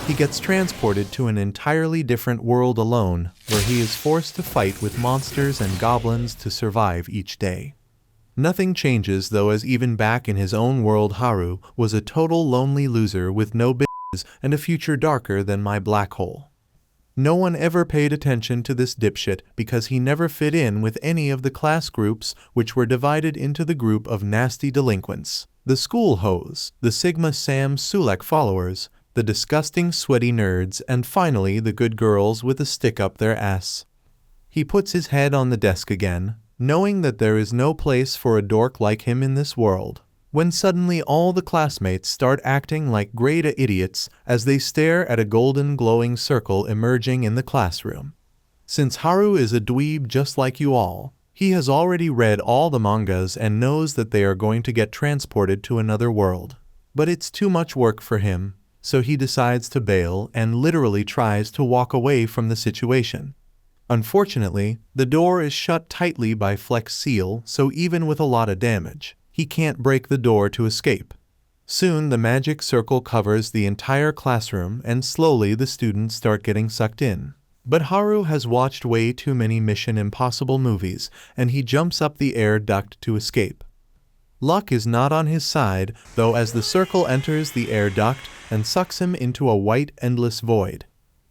he gets transported to an entirely different world alone, where he is forced to fight with monsters and goblins to survive each day. Nothing changes though, as even back in his own world Haru was a total lonely loser with no bitches and a future darker than my black hole. No one ever paid attention to this dipshit because he never fit in with any of the class groups, which were divided into the group of nasty delinquents, the school hoes, the Sigma Sam Sulek followers, the disgusting sweaty nerds, and finally the good girls with a stick up their ass. He puts his head on the desk again, knowing that there is no place for a dork like him in this world, when suddenly all the classmates start acting like great idiots as they stare at a golden glowing circle emerging in the classroom. Since Haru is a dweeb just like you all, he has already read all the mangas and knows that they are going to get transported to another world. But it's too much work for him, so he decides to bail and literally tries to walk away from the situation. Unfortunately, the door is shut tightly by Flex Seal, so even with a lot of damage, he can't break the door to escape. Soon the magic circle covers the entire classroom and slowly the students start getting sucked in. But Haru has watched way too many Mission Impossible movies and he jumps up the air duct to escape. Luck is not on his side though, as the circle enters the air duct and sucks him into a white endless void.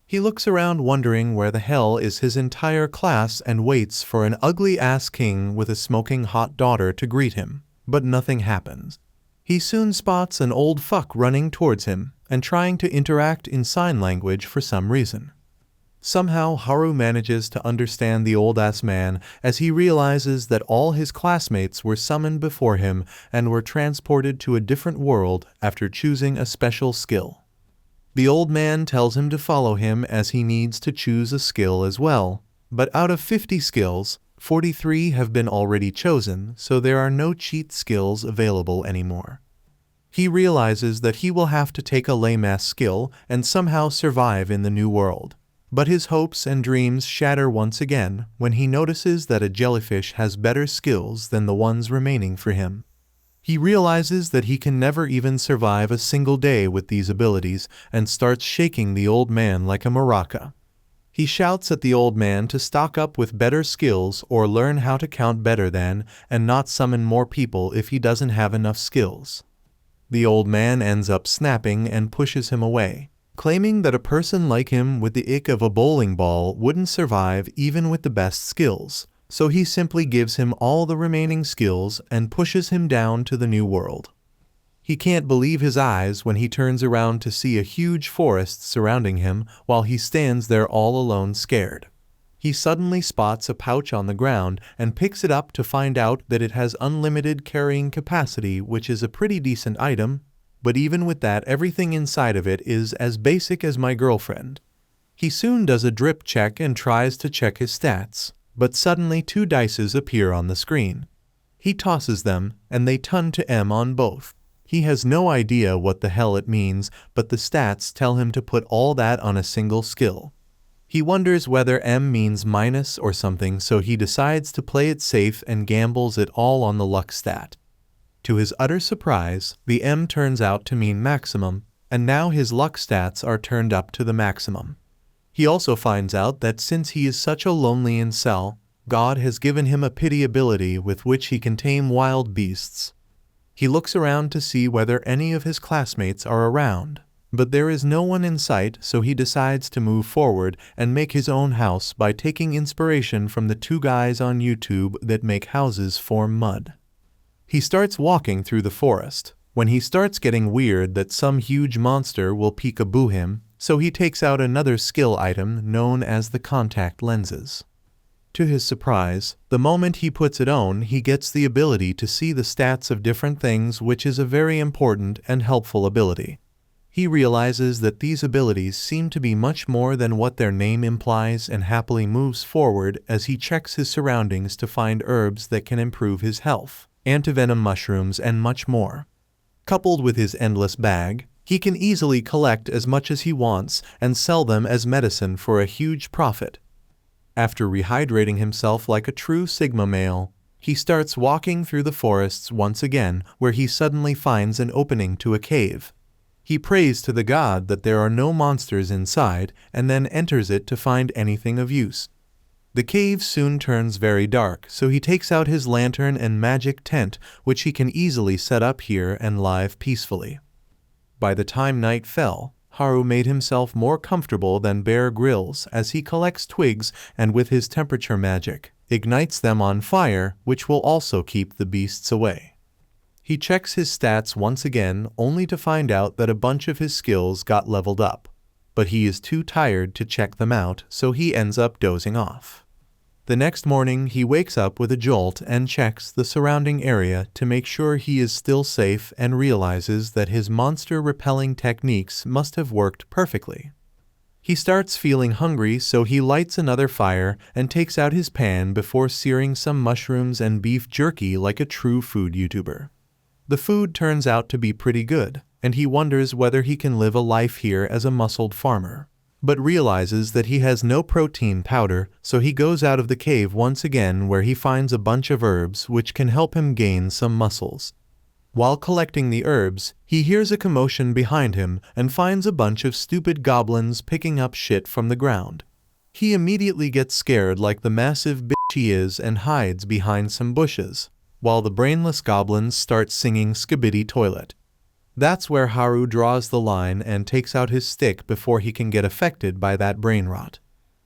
He looks around wondering where the hell is his entire class and waits for an ugly-ass king with a smoking hot daughter to greet him. But nothing happens. He soon spots an old fuck running towards him and trying to interact in sign language for some reason. Somehow Haru manages to understand the old-ass man as he realizes that all his classmates were summoned before him and were transported to a different world after choosing a special skill. The old man tells him to follow him as he needs to choose a skill as well, but out of 50 skills, 43 have been already chosen, so there are no cheat skills available anymore. He realizes that he will have to take a lame-ass skill and somehow survive in the new world. But his hopes and dreams shatter once again when he notices that a jellyfish has better skills than the ones remaining for him. He realizes that he can never even survive a single day with these abilities and starts shaking the old man like a maraca. He shouts at the old man to stock up with better skills or learn how to count better than and not summon more people if he doesn't have enough skills. The old man ends up snapping and pushes him away, claiming that a person like him with the ick of a bowling ball wouldn't survive even with the best skills, so he simply gives him all the remaining skills and pushes him down to the new world. He can't believe his eyes when he turns around to see a huge forest surrounding him while he stands there all alone scared. He suddenly spots a pouch on the ground and picks it up to find out that it has unlimited carrying capacity, which is a pretty decent item, but even with that everything inside of it is as basic as my girlfriend. He soon does a drip check and tries to check his stats, but suddenly 2 dices appear on the screen. He tosses them and they turn to M on both. He has no idea what the hell it means, but the stats tell him to put all that on a single skill. He wonders whether M means minus or something, so he decides to play it safe and gambles it all on the luck stat. To his utter surprise, the M turns out to mean maximum, and now his luck stats are turned up to the maximum. He also finds out that since he is such a lonely incel, God has given him a pity ability with which he can tame wild beasts. He looks around to see whether any of his classmates are around, but there is no one in sight, so he decides to move forward and make his own house by taking inspiration from the 2 guys on YouTube that make houses from mud. He starts walking through the forest, when he starts getting weird that some huge monster will peek-a-boo him, so he takes out another skill item known as the contact lenses. To his surprise, the moment he puts it on, he gets the ability to see the stats of different things, which is a very important and helpful ability. He realizes that these abilities seem to be much more than what their name implies and happily moves forward as he checks his surroundings to find herbs that can improve his health, antivenom mushrooms, and much more. Coupled with his endless bag, he can easily collect as much as he wants and sell them as medicine for a huge profit. After rehydrating himself like a true Sigma male, he starts walking through the forests once again, where he suddenly finds an opening to a cave. He prays to the god that there are no monsters inside and then enters it to find anything of use. The cave soon turns very dark, so he takes out his lantern and magic tent, which he can easily set up here and live peacefully. By the time night fell, Haru made himself more comfortable than Bear Grylls as he collects twigs and with his temperature magic, ignites them on fire, which will also keep the beasts away. He checks his stats once again only to find out that a bunch of his skills got leveled up, but he is too tired to check them out, so he ends up dozing off. The next morning he wakes up with a jolt and checks the surrounding area to make sure he is still safe and realizes that his monster repelling techniques must have worked perfectly. He starts feeling hungry, so he lights another fire and takes out his pan before searing some mushrooms and beef jerky like a true food YouTuber. The food turns out to be pretty good, and he wonders whether he can live a life here as a muscled farmer, but realizes that he has no protein powder, so he goes out of the cave once again where he finds a bunch of herbs which can help him gain some muscles. While collecting the herbs, he hears a commotion behind him and finds a bunch of stupid goblins picking up shit from the ground. He immediately gets scared like the massive bitch he is and hides behind some bushes, while the brainless goblins start singing Skibidi Toilet. That's where Haru draws the line and takes out his stick before he can get affected by that brain rot.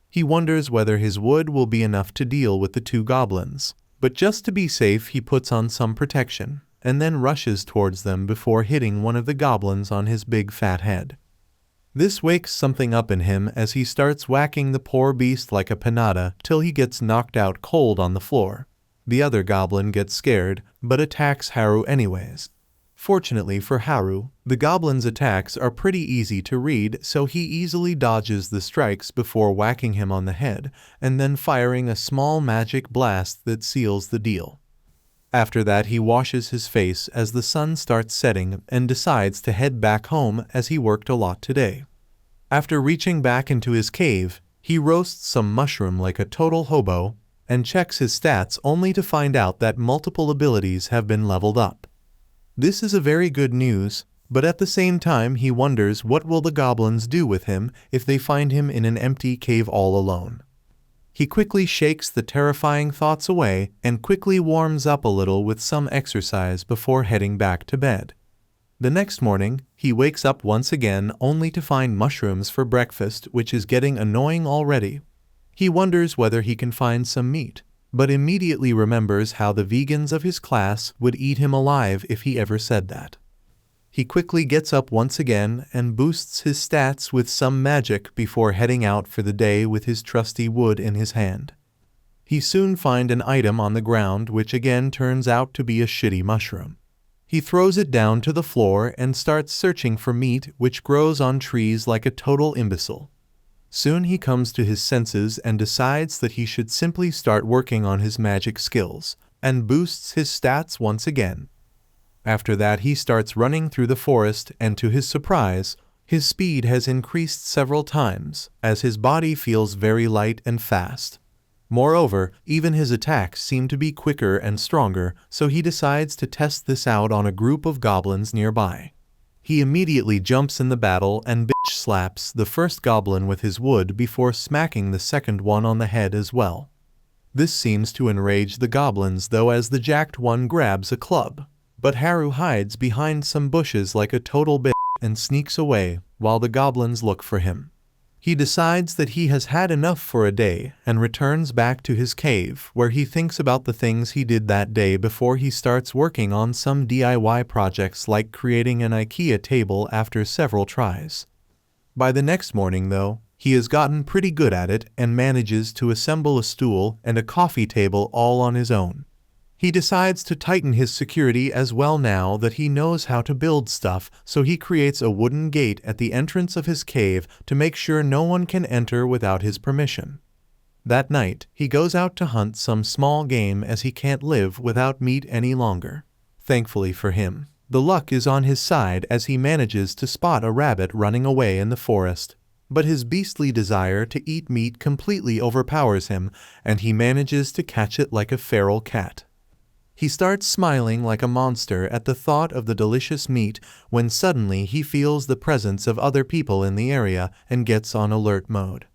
He wonders whether his wood will be enough to deal with the two goblins, but just to be safe he puts on some protection, and then rushes towards them before hitting one of the goblins on his big fat head. This wakes something up in him as he starts whacking the poor beast like a pinata till he gets knocked out cold on the floor. The other goblin gets scared, but attacks Haru anyways. Fortunately for Haru, the goblin's attacks are pretty easy to read, so he easily dodges the strikes before whacking him on the head, and then firing a small magic blast that seals the deal. After that he washes his face as the sun starts setting and decides to head back home as he worked a lot today. After reaching back into his cave, he roasts some mushroom like a total hobo, and checks his stats only to find out that multiple abilities have been leveled up. This is a very good news, but at the same time he wonders what will the goblins do with him if they find him in an empty cave all alone. He quickly shakes the terrifying thoughts away and quickly warms up a little with some exercise before heading back to bed. The next morning, he wakes up once again only to find mushrooms for breakfast, which is getting annoying already. He wonders whether he can find some meat, but immediately remembers how the vegans of his class would eat him alive if he ever said that. He quickly gets up once again and boosts his stats with some magic before heading out for the day with his trusty wood in his hand. He soon finds an item on the ground which again turns out to be a shitty mushroom. He throws it down to the floor and starts searching for meat which grows on trees like a total imbecile. Soon he comes to his senses and decides that he should simply start working on his magic skills, and boosts his stats once again. After that he starts running through the forest, and to his surprise, his speed has increased several times, as his body feels very light and fast. Moreover, even his attacks seem to be quicker and stronger, so he decides to test this out on a group of goblins nearby. He immediately jumps in the battle and bitch slaps the first goblin with his wood before smacking the second one on the head as well. This seems to enrage the goblins though, as the jacked one grabs a club, but Haru hides behind some bushes like a total bitch and sneaks away while the goblins look for him. He decides that he has had enough for a day and returns back to his cave, where he thinks about the things he did that day before he starts working on some DIY projects like creating an IKEA table after several tries. By the next morning though, he has gotten pretty good at it and manages to assemble a stool and a coffee table all on his own. He decides to tighten his security as well now that he knows how to build stuff, so he creates a wooden gate at the entrance of his cave to make sure no one can enter without his permission. That night, he goes out to hunt some small game as he can't live without meat any longer. Thankfully for him, the luck is on his side as he manages to spot a rabbit running away in the forest. But his beastly desire to eat meat completely overpowers him, and he manages to catch it like a feral cat. He starts smiling like a monster at the thought of the delicious meat when suddenly he feels the presence of other people in the area and gets on alert mode.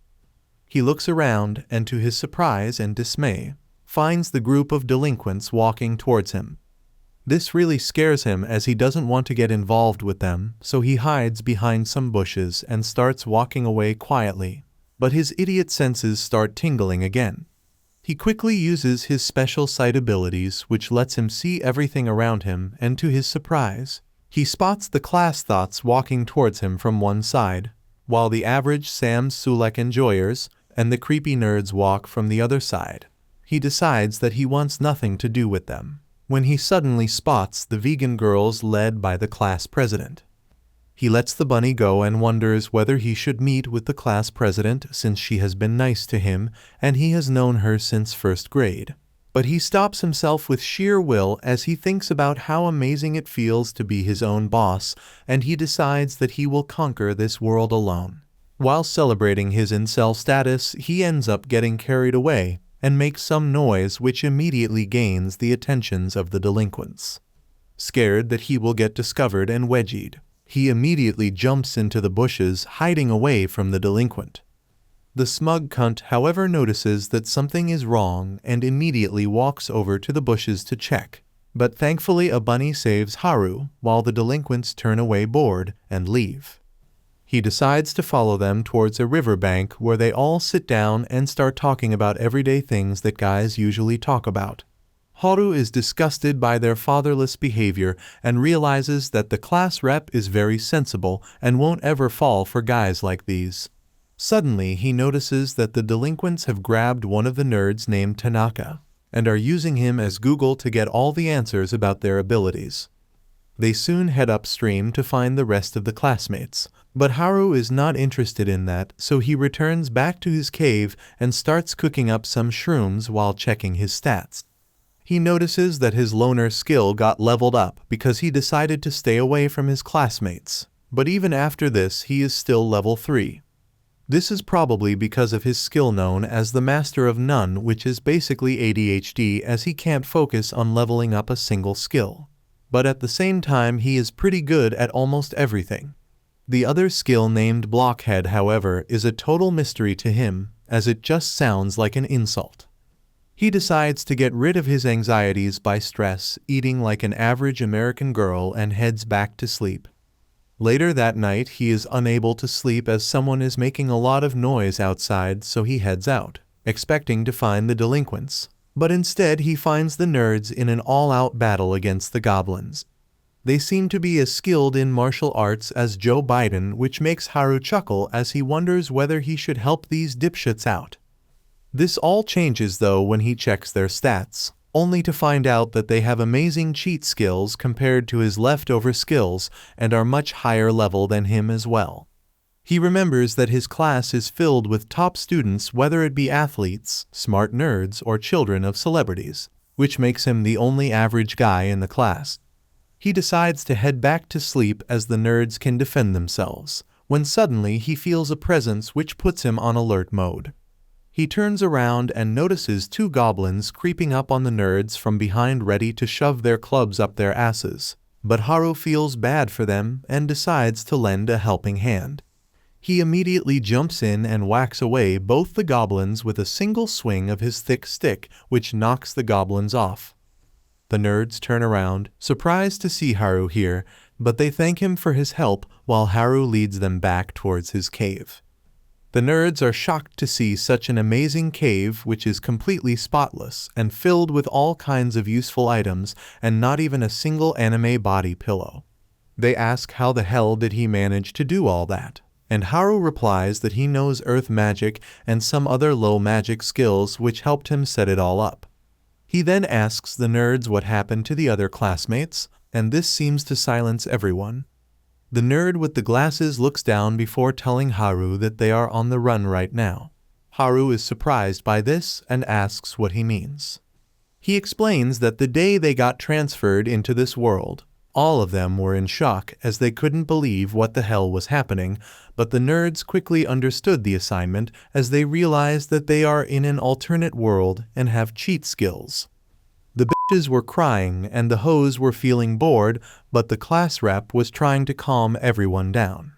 He looks around and, to his surprise and dismay, finds the group of delinquents walking towards him. This really scares him as he doesn't want to get involved with them, so he hides behind some bushes and starts walking away quietly. But his idiot senses start tingling again. He quickly uses his special sight abilities, which lets him see everything around him, and to his surprise, he spots the class thoughts walking towards him from one side, while the average Sam Sulek enjoyers and the creepy nerds walk from the other side. He decides that he wants nothing to do with them, when he suddenly spots the vegan girls led by the class president. He lets the bunny go and wonders whether he should meet with the class president since she has been nice to him and he has known her since first grade. But he stops himself with sheer will as he thinks about how amazing it feels to be his own boss, and he decides that he will conquer this world alone. While celebrating his incel status, he ends up getting carried away and makes some noise which immediately gains the attentions of the delinquents. Scared that he will get discovered and wedgied, he immediately jumps into the bushes, hiding away from the delinquent. The smug cunt, however, notices that something is wrong and immediately walks over to the bushes to check. But thankfully a bunny saves Haru, while the delinquents turn away bored and leave. He decides to follow them towards a riverbank where they all sit down and start talking about everyday things that guys usually talk about. Haru is disgusted by their fatherless behavior and realizes that the class rep is very sensible and won't ever fall for guys like these. Suddenly, he notices that the delinquents have grabbed one of the nerds named Tanaka and are using him as Google to get all the answers about their abilities. They soon head upstream to find the rest of the classmates, but Haru is not interested in that, so he returns back to his cave and starts cooking up some shrooms while checking his stats. He notices that his loner skill got leveled up because he decided to stay away from his classmates, but even after this he is still level 3. This is probably because of his skill known as the Master of None, which is basically ADHD as he can't focus on leveling up a single skill. But at the same time he is pretty good at almost everything. The other skill named Blockhead, however, is a total mystery to him, as it just sounds like an insult. He decides to get rid of his anxieties by stress, eating like an average American girl, and heads back to sleep. Later that night, he is unable to sleep as someone is making a lot of noise outside, so he heads out, expecting to find the delinquents. But instead, he finds the nerds in an all-out battle against the goblins. They seem to be as skilled in martial arts as Joe Biden, which makes Haru chuckle as he wonders whether he should help these dipshits out. This all changes though when he checks their stats, only to find out that they have amazing cheat skills compared to his leftover skills and are much higher level than him as well. He remembers that his class is filled with top students, whether it be athletes, smart nerds, or children of celebrities, which makes him the only average guy in the class. He decides to head back to sleep as the nerds can defend themselves, when suddenly he feels a presence which puts him on alert mode. He turns around and notices 2 goblins creeping up on the nerds from behind, ready to shove their clubs up their asses, but Haru feels bad for them and decides to lend a helping hand. He immediately jumps in and whacks away both the goblins with a single swing of his thick stick, which knocks the goblins off. The nerds turn around, surprised to see Haru here, but they thank him for his help while Haru leads them back towards his cave. The nerds are shocked to see such an amazing cave, which is completely spotless and filled with all kinds of useful items and not even a single anime body pillow. They ask how the hell did he manage to do all that, and Haru replies that he knows earth magic and some other low magic skills which helped him set it all up. He then asks the nerds what happened to the other classmates, and this seems to silence everyone. The nerd with the glasses looks down before telling Haru that they are on the run right now. Haru is surprised by this and asks what he means. He explains that the day they got transferred into this world, all of them were in shock as they couldn't believe what the hell was happening, but the nerds quickly understood the assignment as they realized that they are in an alternate world and have cheat skills. The bitches were crying and the hoes were feeling bored, but the class rep was trying to calm everyone down.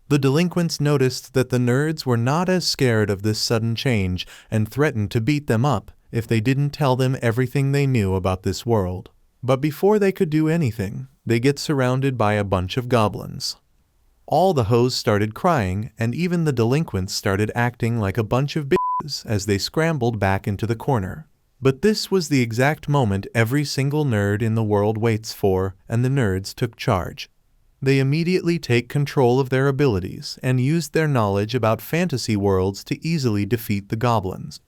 The delinquents noticed that the nerds were not as scared of this sudden change and threatened to beat them up if they didn't tell them everything they knew about this world. But before they could do anything, they get surrounded by a bunch of goblins. All the hoes started crying, and even the delinquents started acting like a bunch of bitches as they scrambled back into the corner. But this was the exact moment every single nerd in the world waits for, and the nerds took charge. They immediately take control of their abilities and used their knowledge about fantasy worlds to easily defeat the goblins.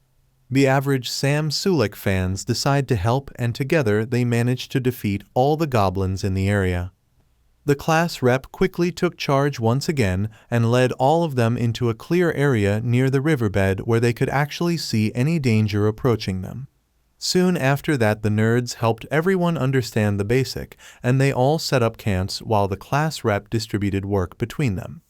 The average Sam Sulek fans decide to help, and together they manage to defeat all the goblins in the area. The class rep quickly took charge once again and led all of them into a clear area near the riverbed where they could actually see any danger approaching them. Soon after that, the nerds helped everyone understand the basic, and they all set up camps while the class rep distributed work between them.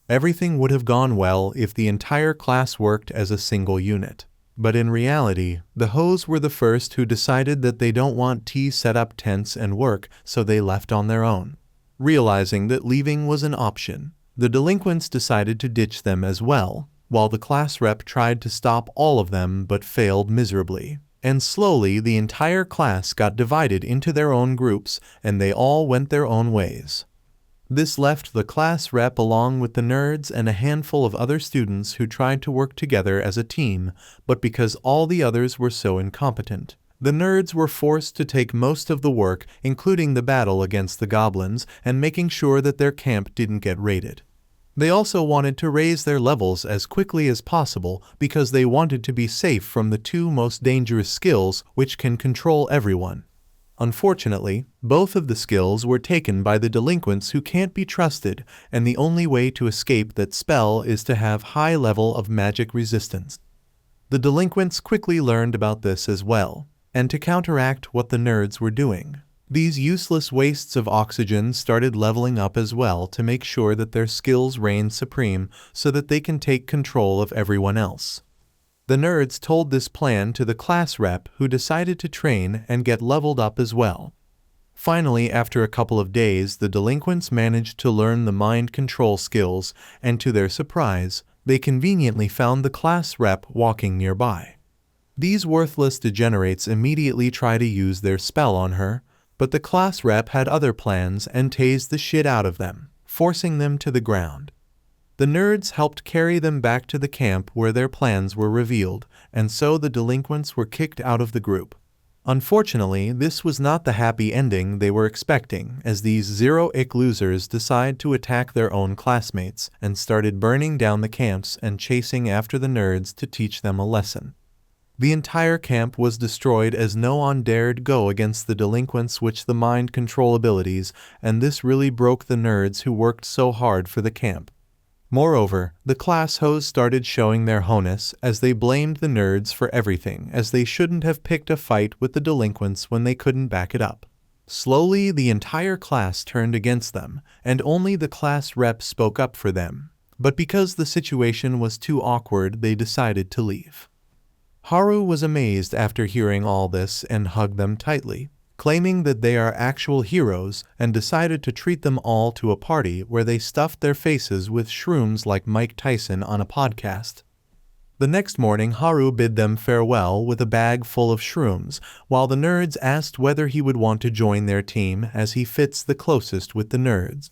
Everything would have gone well if the entire class worked as a single unit. But in reality, the hoes were the first who decided that they don't want to set up tents and work, so they left on their own. Realizing that leaving was an option, the delinquents decided to ditch them as well, while the class rep tried to stop all of them but failed miserably. And slowly the entire class got divided into their own groups, and they all went their own ways. This left the class rep along with the nerds and a handful of other students who tried to work together as a team, but because all the others were so incompetent, the nerds were forced to take most of the work, including the battle against the goblins and making sure that their camp didn't get raided. They also wanted to raise their levels as quickly as possible because they wanted to be safe from the two most dangerous skills which can control everyone. Unfortunately, both of the skills were taken by the delinquents who can't be trusted, and the only way to escape that spell is to have high level of magic resistance. The delinquents quickly learned about this as well, and to counteract what the nerds were doing, these useless wastes of oxygen started leveling up as well to make sure that their skills reign supreme so that they can take control of everyone else. The nerds told this plan to the class rep, who decided to train and get leveled up as well. Finally, after a couple of days, the delinquents managed to learn the mind control skills, and to their surprise, they conveniently found the class rep walking nearby. These worthless degenerates immediately try to use their spell on her, but the class rep had other plans and tased the shit out of them, forcing them to the ground. The nerds helped carry them back to the camp where their plans were revealed, and so the delinquents were kicked out of the group. Unfortunately, this was not the happy ending they were expecting, as these zero-ick losers decided to attack their own classmates and started burning down the camps and chasing after the nerds to teach them a lesson. The entire camp was destroyed as no one dared go against the delinquents with the mind control abilities, and this really broke the nerds who worked so hard for the camp. Moreover, the class hoes started showing their honus as they blamed the nerds for everything, as they shouldn't have picked a fight with the delinquents when they couldn't back it up. Slowly, the entire class turned against them, and only the class rep spoke up for them. But because the situation was too awkward, they decided to leave. Haru was amazed after hearing all this and hugged them tightly, claiming that they are actual heroes, and decided to treat them all to a party where they stuffed their faces with shrooms like Mike Tyson on a podcast. The next morning, Haru bid them farewell with a bag full of shrooms, while the nerds asked whether he would want to join their team as he fits the closest with the nerds.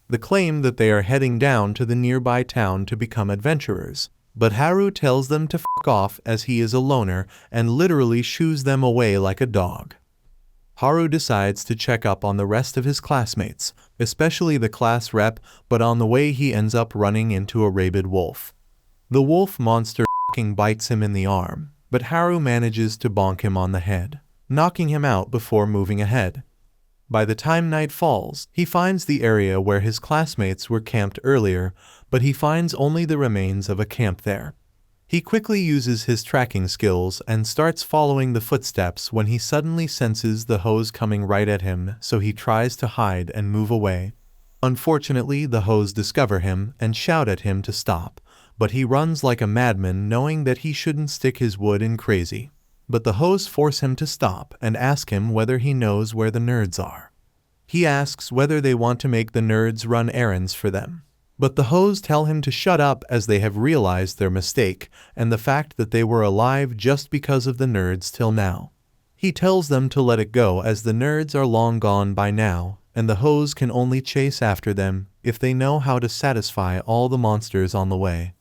They claim that they are heading down to the nearby town to become adventurers, but Haru tells them to fuck off as he is a loner and literally shoos them away like a dog. Haru decides to check up on the rest of his classmates, especially the class rep, but on the way he ends up running into a rabid wolf. The wolf monster fucking bites him in the arm, but Haru manages to bonk him on the head, knocking him out before moving ahead. By the time night falls, he finds the area where his classmates were camped earlier, but he finds only the remains of a camp there. He quickly uses his tracking skills and starts following the footsteps when he suddenly senses the hoes coming right at him, so he tries to hide and move away. Unfortunately, the hoes discover him and shout at him to stop, but he runs like a madman knowing that he shouldn't stick his wood in crazy. but the hoes force him to stop and ask him whether he knows where the nerds are. He asks whether they want to make the nerds run errands for them. But the hoes tell him to shut up as they have realized their mistake and the fact that they were alive just because of the nerds till now. He tells them to let it go as the nerds are long gone by now, and the hoes can only chase after them if they know how to satisfy all the monsters on the way.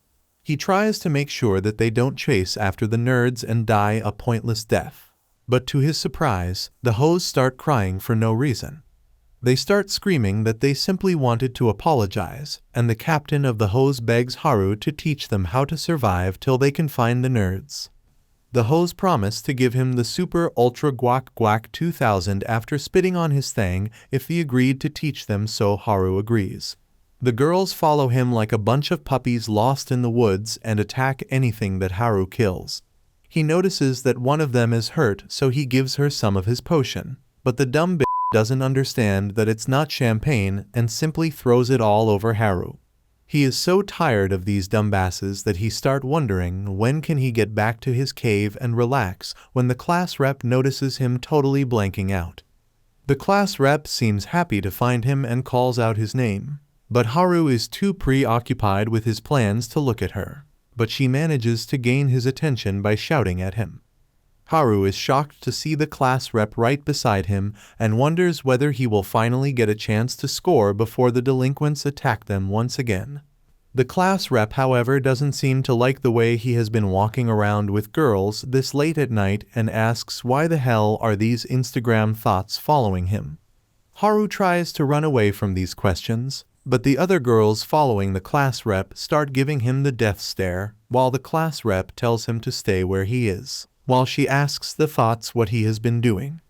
He tries to make sure that they don't chase after the nerds and die a pointless death. But to his surprise, the hoes start crying for no reason. They start screaming that they simply wanted to apologize, and the captain of the hoes begs Haru to teach them how to survive till they can find the nerds. The hoes promise to give him the Super Ultra Guac Guac 2000 after spitting on his thing if he agreed to teach them, so Haru agrees. The girls follow him like a bunch of puppies lost in the woods and attack anything that Haru kills. He notices that one of them is hurt, so he gives her some of his potion, but the dumb bitch doesn't understand that it's not champagne and simply throws it all over Haru. He is so tired of these dumbasses that he starts wondering when can he get back to his cave and relax when the class rep notices him totally blanking out. The class rep seems happy to find him and calls out his name, but Haru is too preoccupied with his plans to look at her, but she manages to gain his attention by shouting at him. Haru is shocked to see the class rep right beside him and wonders whether he will finally get a chance to score before the delinquents attack them once again. The class rep, however, doesn't seem to like the way he has been walking around with girls this late at night and asks why the hell are these Instagram thoughts following him. Haru tries to run away from these questions, but the other girls following the class rep start giving him the death stare, while the class rep tells him to stay where he is, while she asks the thoughts what he has been doing.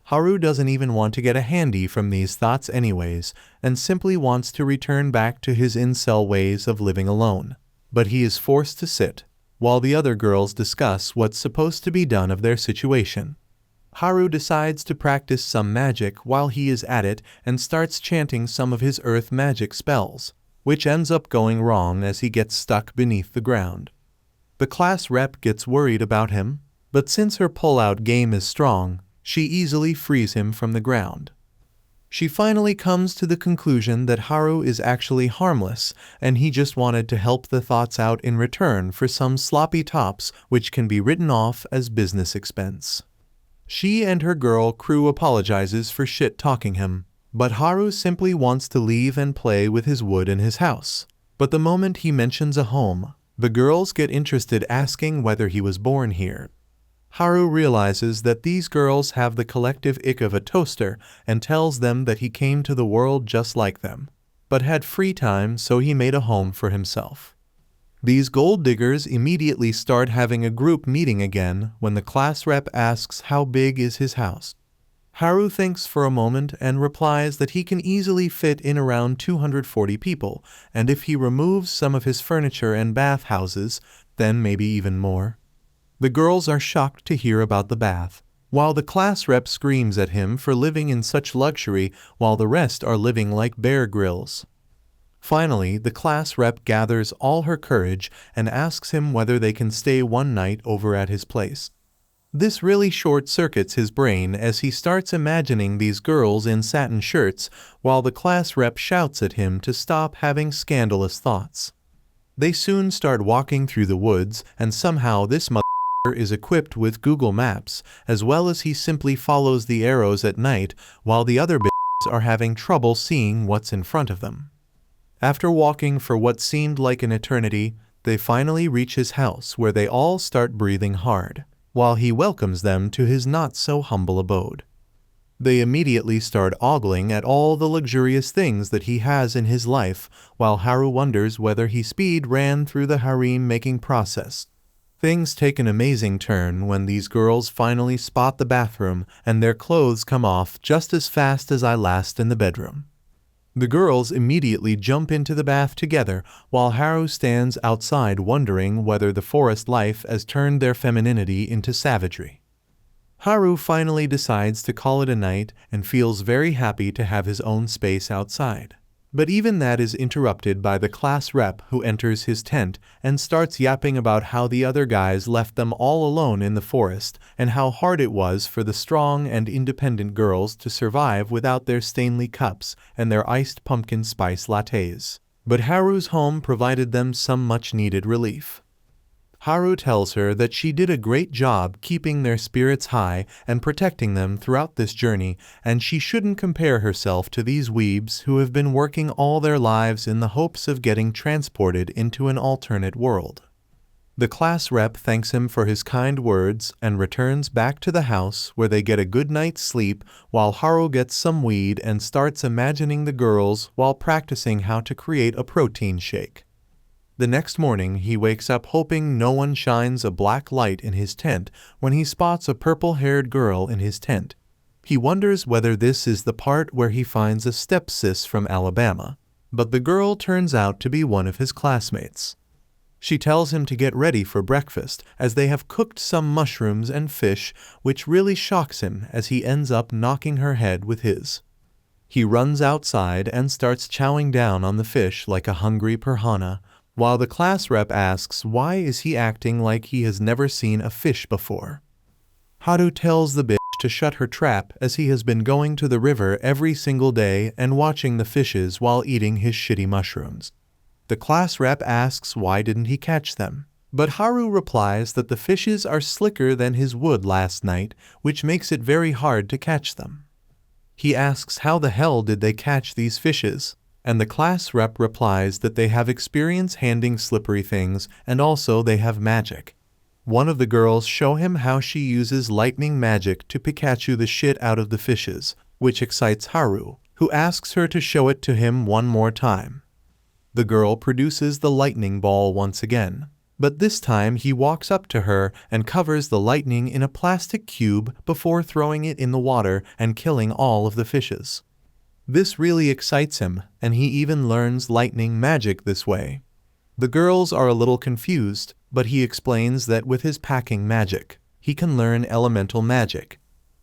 Haru doesn't even want to get a handy from these thoughts anyways, and simply wants to return back to his incel ways of living alone. But he is forced to sit, while the other girls discuss what's supposed to be done of their situation. Haru decides to practice some magic while he is at it and starts chanting some of his earth magic spells, which ends up going wrong as he gets stuck beneath the ground. The class rep gets worried about him, but since her pull-out game is strong, she easily frees him from the ground. She finally comes to the conclusion that Haru is actually harmless and he just wanted to help the thoughts out in return for some sloppy tops which can be written off as business expense. She and her girl crew apologizes for shit-talking him, but Haru simply wants to leave and play with his wood in his house. But the moment he mentions a home, the girls get interested, asking whether he was born here. Haru realizes that these girls have the collective ick of a toaster and tells them that he came to the world just like them, but had free time, so he made a home for himself. These gold diggers immediately start having a group meeting again when the class rep asks how big is his house. Haru thinks for a moment and replies that he can easily fit in around 240 people, and if he removes some of his furniture and bathhouses, then maybe even more. The girls are shocked to hear about the bath, while the class rep screams at him for living in such luxury while the rest are living like Bear Grylls. Finally, the class rep gathers all her courage and asks him whether they can stay one night over at his place. This really short-circuits his brain as he starts imagining these girls in satin shirts while the class rep shouts at him to stop having scandalous thoughts. They soon start walking through the woods, and somehow this is equipped with Google Maps, as well as he simply follows the arrows at night while the other bitches are having trouble seeing what's in front of them. After walking for what seemed like an eternity, they finally reach his house where they all start breathing hard, while he welcomes them to his not-so-humble abode. They immediately start ogling at all the luxurious things that he has in his life, while Haru wonders whether he speed ran through the harem-making process. Things take an amazing turn when these girls finally spot the bathroom and their clothes come off just as fast as I last in the bedroom. The girls immediately jump into the bath together while Haru stands outside wondering whether the forest life has turned their femininity into savagery. Haru finally decides to call it a night and feels very happy to have his own space outside. But even that is interrupted by the class rep who enters his tent and starts yapping about how the other guys left them all alone in the forest and how hard it was for the strong and independent girls to survive without their Stanley cups and their iced pumpkin spice lattes. But Haru's home provided them some much-needed relief. Haru tells her that she did a great job keeping their spirits high and protecting them throughout this journey, and she shouldn't compare herself to these weebs who have been working all their lives in the hopes of getting transported into an alternate world. The class rep thanks him for his kind words and returns back to the house where they get a good night's sleep while Haru gets some weed and starts imagining the girls while practicing how to create a protein shake. The next morning, he wakes up hoping no one shines a black light in his tent when he spots a purple-haired girl in his tent. He wonders whether this is the part where he finds a stepsis from Alabama, but the girl turns out to be one of his classmates. She tells him to get ready for breakfast as they have cooked some mushrooms and fish, which really shocks him as he ends up knocking her head with his. He runs outside and starts chowing down on the fish like a hungry piranha, while the class rep asks why is he acting like he has never seen a fish before. Haru tells the bitch to shut her trap as he has been going to the river every single day and watching the fishes while eating his shitty mushrooms. The class rep asks why didn't he catch them, but Haru replies that the fishes are slicker than his wood last night, which makes it very hard to catch them. He asks how the hell did they catch these fishes, and the class rep replies that they have experience handling slippery things and also they have magic. One of the girls show him how she uses lightning magic to Pikachu the shit out of the fishes, which excites Haru, who asks her to show it to him one more time. The girl produces the lightning ball once again, but this time he walks up to her and covers the lightning in a plastic cube before throwing it in the water and killing all of the fishes. This really excites him, and he even learns lightning magic this way. The girls are a little confused, but he explains that with his packing magic, he can learn elemental magic.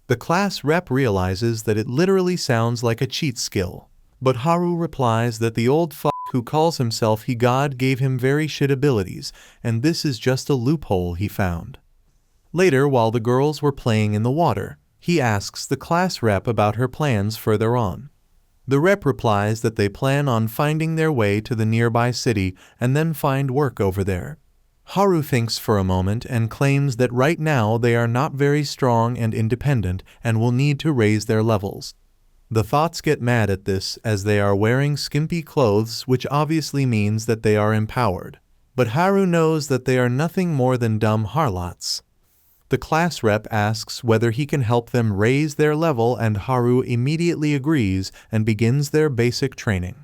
The class rep realizes that it literally sounds like a cheat skill, but Haru replies that the old fuck who calls himself he god gave him very shit abilities, and this is just a loophole he found. Later, while the girls were playing in the water, he asks the class rep about her plans further on. The rep replies that they plan on finding their way to the nearby city and then find work over there. Haru thinks for a moment and claims that right now they are not very strong and independent and will need to raise their levels. The thoughts get mad at this as they are wearing skimpy clothes, which obviously means that they are empowered. But Haru knows that they are nothing more than dumb harlots. The class rep asks whether he can help them raise their level, and Haru immediately agrees and begins their basic training.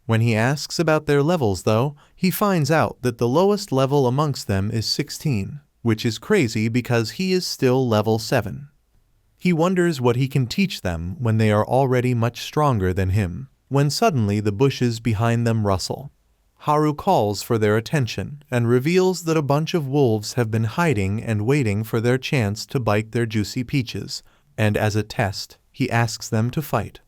When he asks about their levels though, he finds out that the lowest level amongst them is 16, which is crazy because he is still level 7. He wonders what he can teach them when they are already much stronger than him, when suddenly the bushes behind them rustle. Haru calls for their attention and reveals that a bunch of wolves have been hiding and waiting for their chance to bite their juicy peaches, and as a test, he asks them to fight.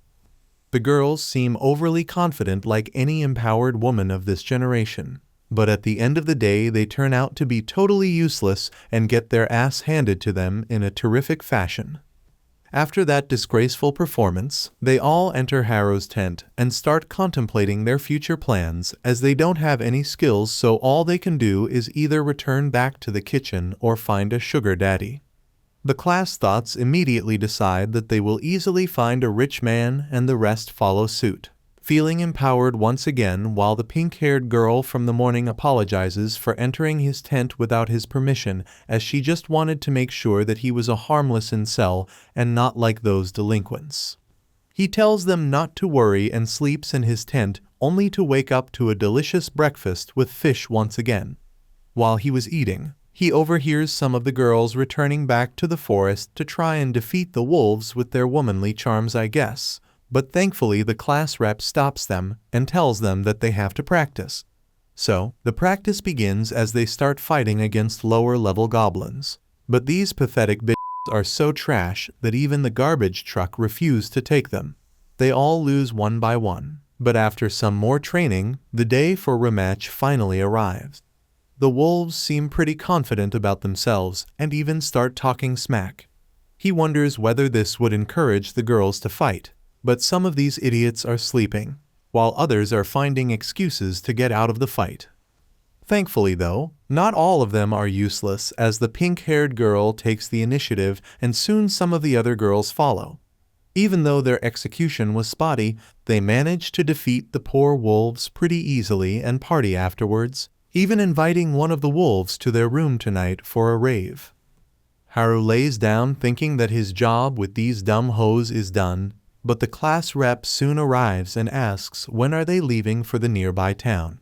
The girls seem overly confident like any empowered woman of this generation, but at the end of the day they turn out to be totally useless and get their ass handed to them in a terrific fashion. After that disgraceful performance, they all enter Haru's tent and start contemplating their future plans as they don't have any skills, so all they can do is either return back to the kitchen or find a sugar daddy. The class thoughts immediately decide that they will easily find a rich man and the rest follow suit. Feeling empowered once again, while the pink-haired girl from the morning apologizes for entering his tent without his permission, as she just wanted to make sure that he was a harmless incel and not like those delinquents. He tells them not to worry and sleeps in his tent, only to wake up to a delicious breakfast with fish once again. While he was eating, he overhears some of the girls returning back to the forest to try and defeat the wolves with their womanly charms, I guess. But thankfully the class rep stops them and tells them that they have to practice. So, the practice begins as they start fighting against lower-level goblins. But these pathetic bitches are so trash that even the garbage truck refused to take them. They all lose one by one. But after some more training, the day for rematch finally arrives. The wolves seem pretty confident about themselves and even start talking smack. He wonders whether this would encourage the girls to fight, but some of these idiots are sleeping, while others are finding excuses to get out of the fight. Thankfully though, not all of them are useless, as the pink-haired girl takes the initiative and soon some of the other girls follow. Even though their execution was spotty, they manage to defeat the poor wolves pretty easily and party afterwards, even inviting one of the wolves to their room tonight for a rave. Haru lays down thinking that his job with these dumb hoes is done, but the class rep soon arrives and asks when are they leaving for the nearby town.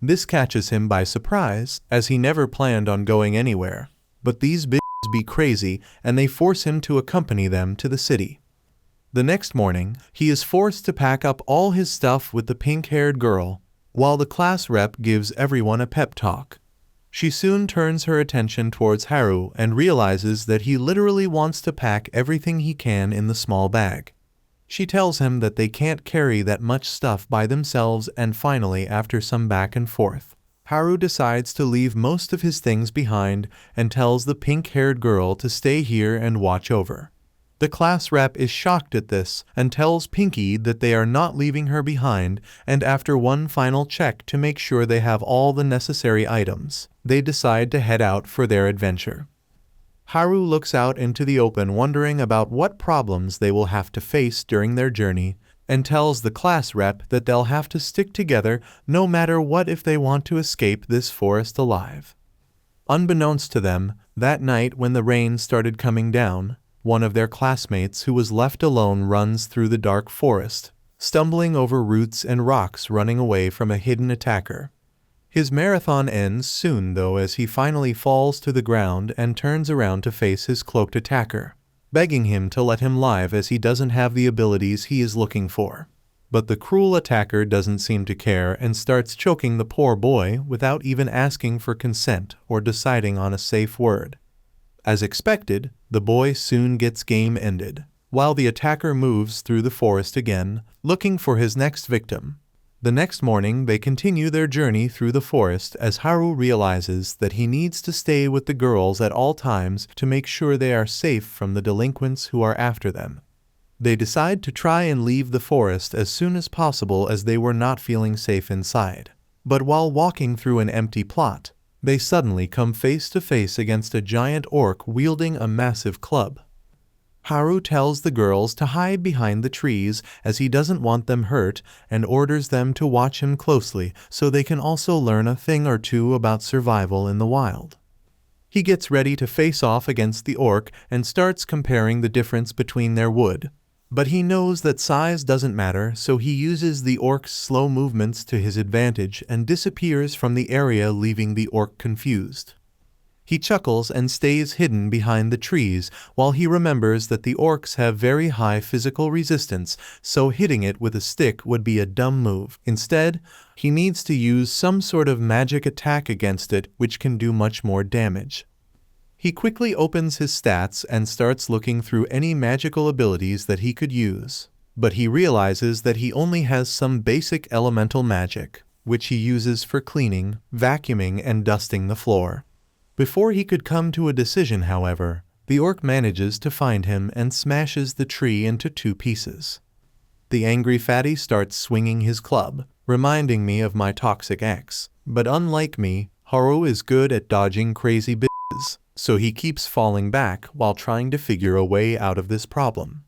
This catches him by surprise, as he never planned on going anywhere, but these bitches be crazy and they force him to accompany them to the city. The next morning, he is forced to pack up all his stuff with the pink-haired girl, while the class rep gives everyone a pep talk. She soon turns her attention towards Haru and realizes that he literally wants to pack everything he can in the small bag. She tells him that they can't carry that much stuff by themselves, and finally, after some back and forth, Haru decides to leave most of his things behind and tells the pink-haired girl to stay here and watch over. The class rep is shocked at this and tells Pinky that they are not leaving her behind, and after one final check to make sure they have all the necessary items, they decide to head out for their adventure. Haru looks out into the open wondering about what problems they will have to face during their journey, and tells the class rep that they'll have to stick together no matter what if they want to escape this forest alive. Unbeknownst to them, that night when the rain started coming down, one of their classmates who was left alone runs through the dark forest, stumbling over roots and rocks running away from a hidden attacker. His marathon ends soon though, as he finally falls to the ground and turns around to face his cloaked attacker, begging him to let him live as he doesn't have the abilities he is looking for. But the cruel attacker doesn't seem to care and starts choking the poor boy without even asking for consent or deciding on a safe word. As expected, the boy soon gets game ended, while the attacker moves through the forest again, looking for his next victim. The next morning they continue their journey through the forest as Haru realizes that he needs to stay with the girls at all times to make sure they are safe from the delinquents who are after them. They decide to try and leave the forest as soon as possible as they were not feeling safe inside. But while walking through an empty plot, they suddenly come face to face against a giant orc wielding a massive club. Haru tells the girls to hide behind the trees as he doesn't want them hurt and orders them to watch him closely so they can also learn a thing or two about survival in the wild. He gets ready to face off against the orc and starts comparing the difference between their wood. But he knows that size doesn't matter, so he uses the orc's slow movements to his advantage and disappears from the area, leaving the orc confused. He chuckles and stays hidden behind the trees while he remembers that the orcs have very high physical resistance, so hitting it with a stick would be a dumb move. Instead, he needs to use some sort of magic attack against it, which can do much more damage. He quickly opens his stats and starts looking through any magical abilities that he could use, but he realizes that he only has some basic elemental magic, which he uses for cleaning, vacuuming, and dusting the floor. Before he could come to a decision, however, the orc manages to find him and smashes the tree into 2 pieces. The angry fatty starts swinging his club, reminding me of my toxic ex, but unlike me, Haru is good at dodging crazy bitches, so he keeps falling back while trying to figure a way out of this problem.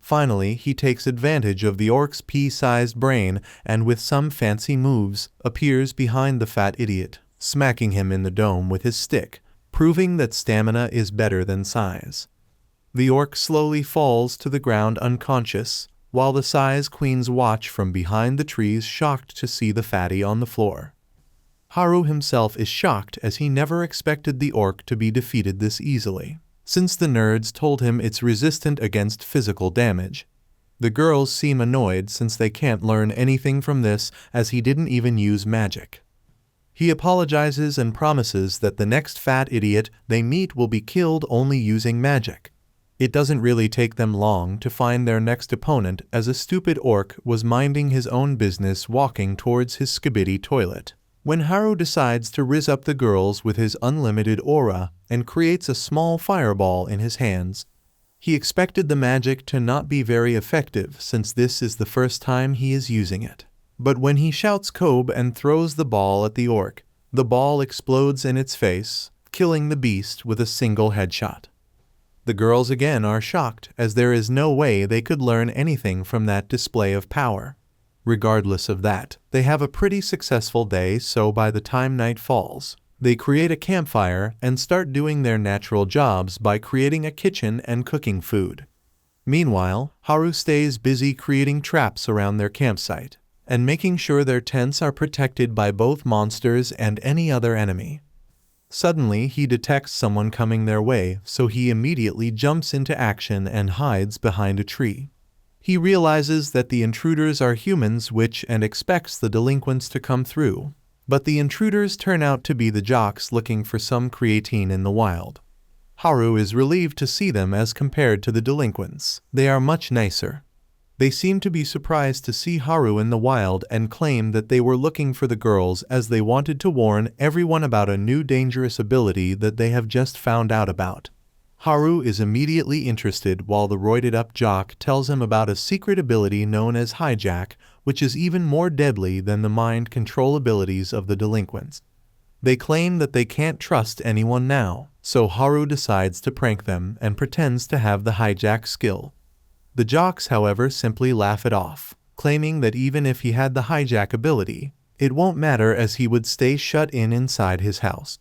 Finally, he takes advantage of the orc's pea-sized brain and with some fancy moves, appears behind the fat idiot, smacking him in the dome with his stick, proving that stamina is better than size. The orc slowly falls to the ground unconscious, while the size queens watch from behind the trees, shocked to see the fatty on the floor. Haru himself is shocked as he never expected the orc to be defeated this easily, since the nerds told him it's resistant against physical damage. The girls seem annoyed since they can't learn anything from this, as he didn't even use magic. He apologizes and promises that the next fat idiot they meet will be killed only using magic. It doesn't really take them long to find their next opponent, as a stupid orc was minding his own business walking towards his skibidi toilet, when Haru decides to rizz up the girls with his unlimited aura and creates a small fireball in his hands. He expected the magic to not be very effective since this is the first time he is using it. But when he shouts Kobe and throws the ball at the orc, the ball explodes in its face, killing the beast with a single headshot. The girls again are shocked, as there is no way they could learn anything from that display of power. Regardless of that, they have a pretty successful day, so by the time night falls, they create a campfire and start doing their natural jobs by creating a kitchen and cooking food. Meanwhile, Haru stays busy creating traps around their campsite and making sure their tents are protected by both monsters and any other enemy. Suddenly, he detects someone coming their way, so he immediately jumps into action and hides behind a tree. He realizes that the intruders are humans and expects the delinquents to come through, but the intruders turn out to be the jocks looking for some creatine in the wild. Haru is relieved to see them as compared to the delinquents. They are much nicer. They seem to be surprised to see Haru in the wild and claim that they were looking for the girls as they wanted to warn everyone about a new dangerous ability that they have just found out about. Haru is immediately interested while the roided-up jock tells him about a secret ability known as hijack, which is even more deadly than the mind control abilities of the delinquents. They claim that they can't trust anyone now, so Haru decides to prank them and pretends to have the hijack skill. The jocks, however, simply laugh it off, claiming that even if he had the hijack ability, it won't matter as he would stay shut in inside his house.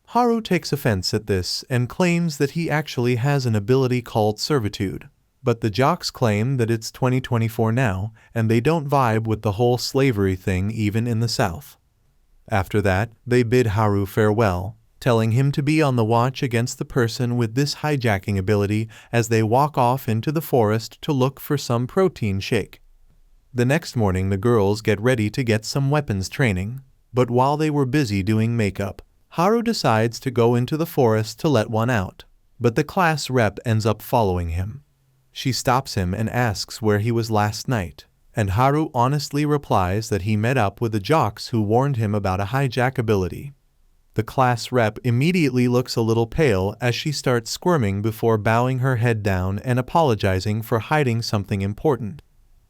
Haru takes offense at this and claims that he actually has an ability called servitude, but the jocks claim that it's 2024 now and they don't vibe with the whole slavery thing even in the South. After that, they bid Haru farewell, telling him to be on the watch against the person with this hijacking ability as they walk off into the forest to look for some protein shake. The next morning the girls get ready to get some weapons training, but while they were busy doing makeup, Haru decides to go into the forest to let one out, but the class rep ends up following him. She stops him and asks where he was last night, and Haru honestly replies that he met up with the jocks who warned him about a hijack ability. The class rep immediately looks a little pale as she starts squirming before bowing her head down and apologizing for hiding something important.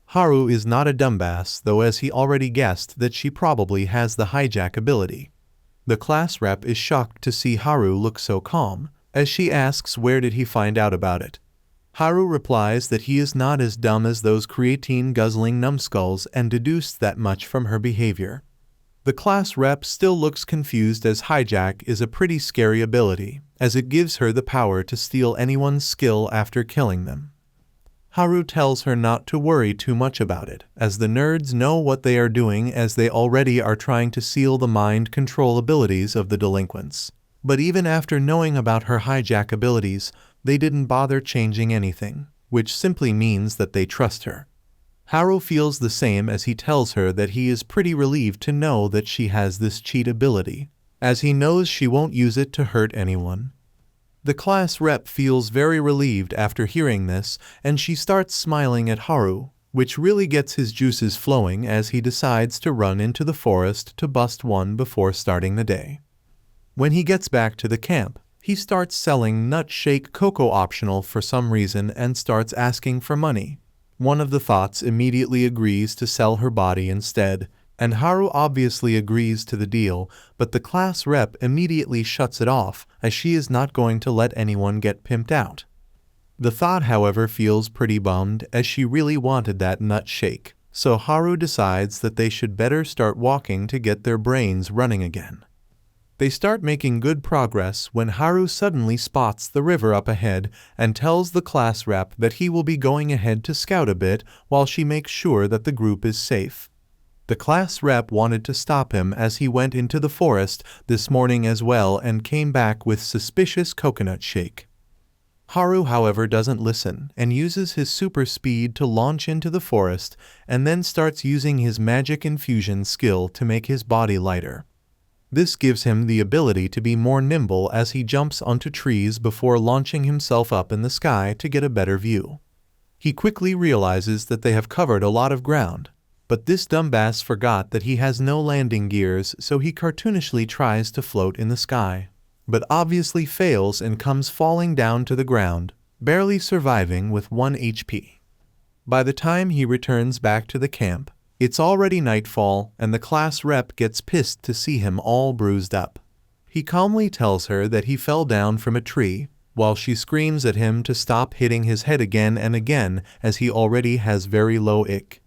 Haru is not a dumbass though, as he already guessed that she probably has the hijack ability. The class rep is shocked to see Haru look so calm, as she asks where did he find out about it. Haru replies that he is not as dumb as those creatine-guzzling numbskulls and deduced that much from her behavior. The class rep still looks confused as hijack is a pretty scary ability, as it gives her the power to steal anyone's skill after killing them. Haru tells her not to worry too much about it, as the nerds know what they are doing as they already are trying to seal the mind control abilities of the delinquents. But even after knowing about her hijack abilities, they didn't bother changing anything, which simply means that they trust her. Haru feels the same as he tells her that he is pretty relieved to know that she has this cheat ability, as he knows she won't use it to hurt anyone. The class rep feels very relieved after hearing this, and she starts smiling at Haru, which really gets his juices flowing as he decides to run into the forest to bust one before starting the day. When he gets back to the camp, he starts selling nut shake cocoa optional for some reason and starts asking for money. One of the thoughts immediately agrees to sell her body instead, and Haru obviously agrees to the deal, but the class rep immediately shuts it off as she is not going to let anyone get pimped out. The thought, however, feels pretty bummed as she really wanted that nut shake, so Haru decides that they should better start walking to get their brains running again. They start making good progress when Haru suddenly spots the river up ahead and tells the class rep that he will be going ahead to scout a bit while she makes sure that the group is safe. The class rep wanted to stop him as he went into the forest this morning as well and came back with suspicious coconut shake. Haru, however, doesn't listen and uses his super speed to launch into the forest and then starts using his magic infusion skill to make his body lighter. This gives him the ability to be more nimble as he jumps onto trees before launching himself up in the sky to get a better view. He quickly realizes that they have covered a lot of ground, but this dumbass forgot that he has no landing gears, so he cartoonishly tries to float in the sky, but obviously fails and comes falling down to the ground, barely surviving with 1 HP. By the time he returns back to the camp, it's already nightfall and the class rep gets pissed to see him all bruised up. He calmly tells her that he fell down from a tree, while she screams at him to stop hitting his head again and again as he already has very low IQ.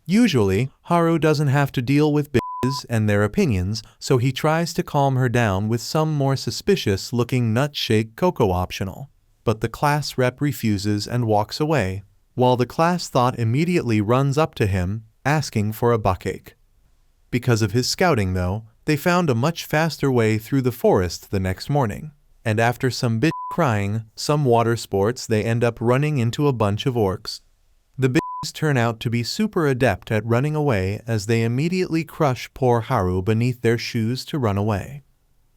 Usually, Haru doesn't have to deal with bitches and their opinions, so he tries to calm her down with some more suspicious-looking nut-shake cocoa optional. But the class rep refuses and walks away, while the class thought immediately runs up to him, asking for a buckache. Because of his scouting though, they found a much faster way through the forest the next morning, and after some bitch crying, some water sports, they end up running into a bunch of orcs. The bitches turn out to be super adept at running away as they immediately crush poor Haru beneath their shoes to run away.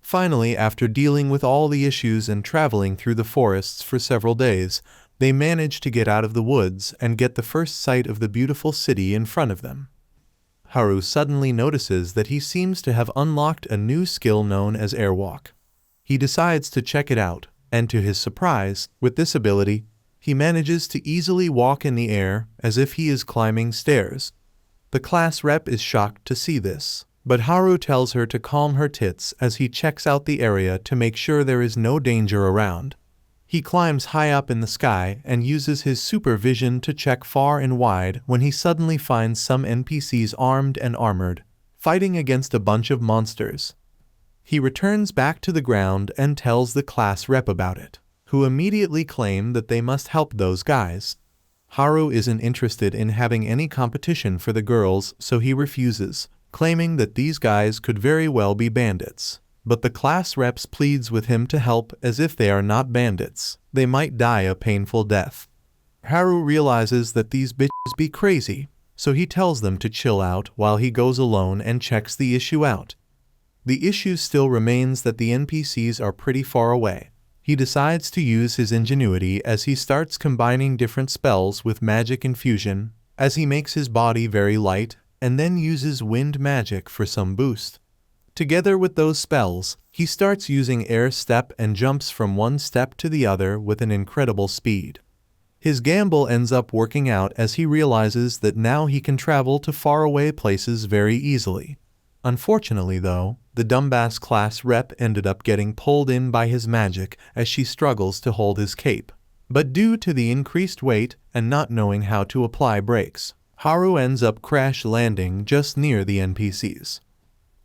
Finally, after dealing with all the issues and traveling through the forests for several days, they manage to get out of the woods and get the first sight of the beautiful city in front of them. Haru suddenly notices that he seems to have unlocked a new skill known as airwalk. He decides to check it out, and to his surprise, with this ability, he manages to easily walk in the air as if he is climbing stairs. The class rep is shocked to see this, but Haru tells her to calm her tits as he checks out the area to make sure there is no danger around. He climbs high up in the sky and uses his supervision to check far and wide when he suddenly finds some NPCs armed and armored, fighting against a bunch of monsters. He returns back to the ground and tells the class rep about it, who immediately claim that they must help those guys. Haru isn't interested in having any competition for the girls, so he refuses, claiming that these guys could very well be bandits. But the class reps pleads with him to help as if they are not bandits. They might die a painful death. Haru realizes that these bitches be crazy, so he tells them to chill out while he goes alone and checks the issue out. The issue still remains that the NPCs are pretty far away. He decides to use his ingenuity as he starts combining different spells with magic infusion, as he makes his body very light, and then uses wind magic for some boost. Together with those spells, he starts using air step and jumps from one step to the other with an incredible speed. His gamble ends up working out as he realizes that now he can travel to faraway places very easily. Unfortunately though, the dumbass class rep ended up getting pulled in by his magic as she struggles to hold his cape. But due to the increased weight and not knowing how to apply brakes, Haru ends up crash landing just near the NPCs.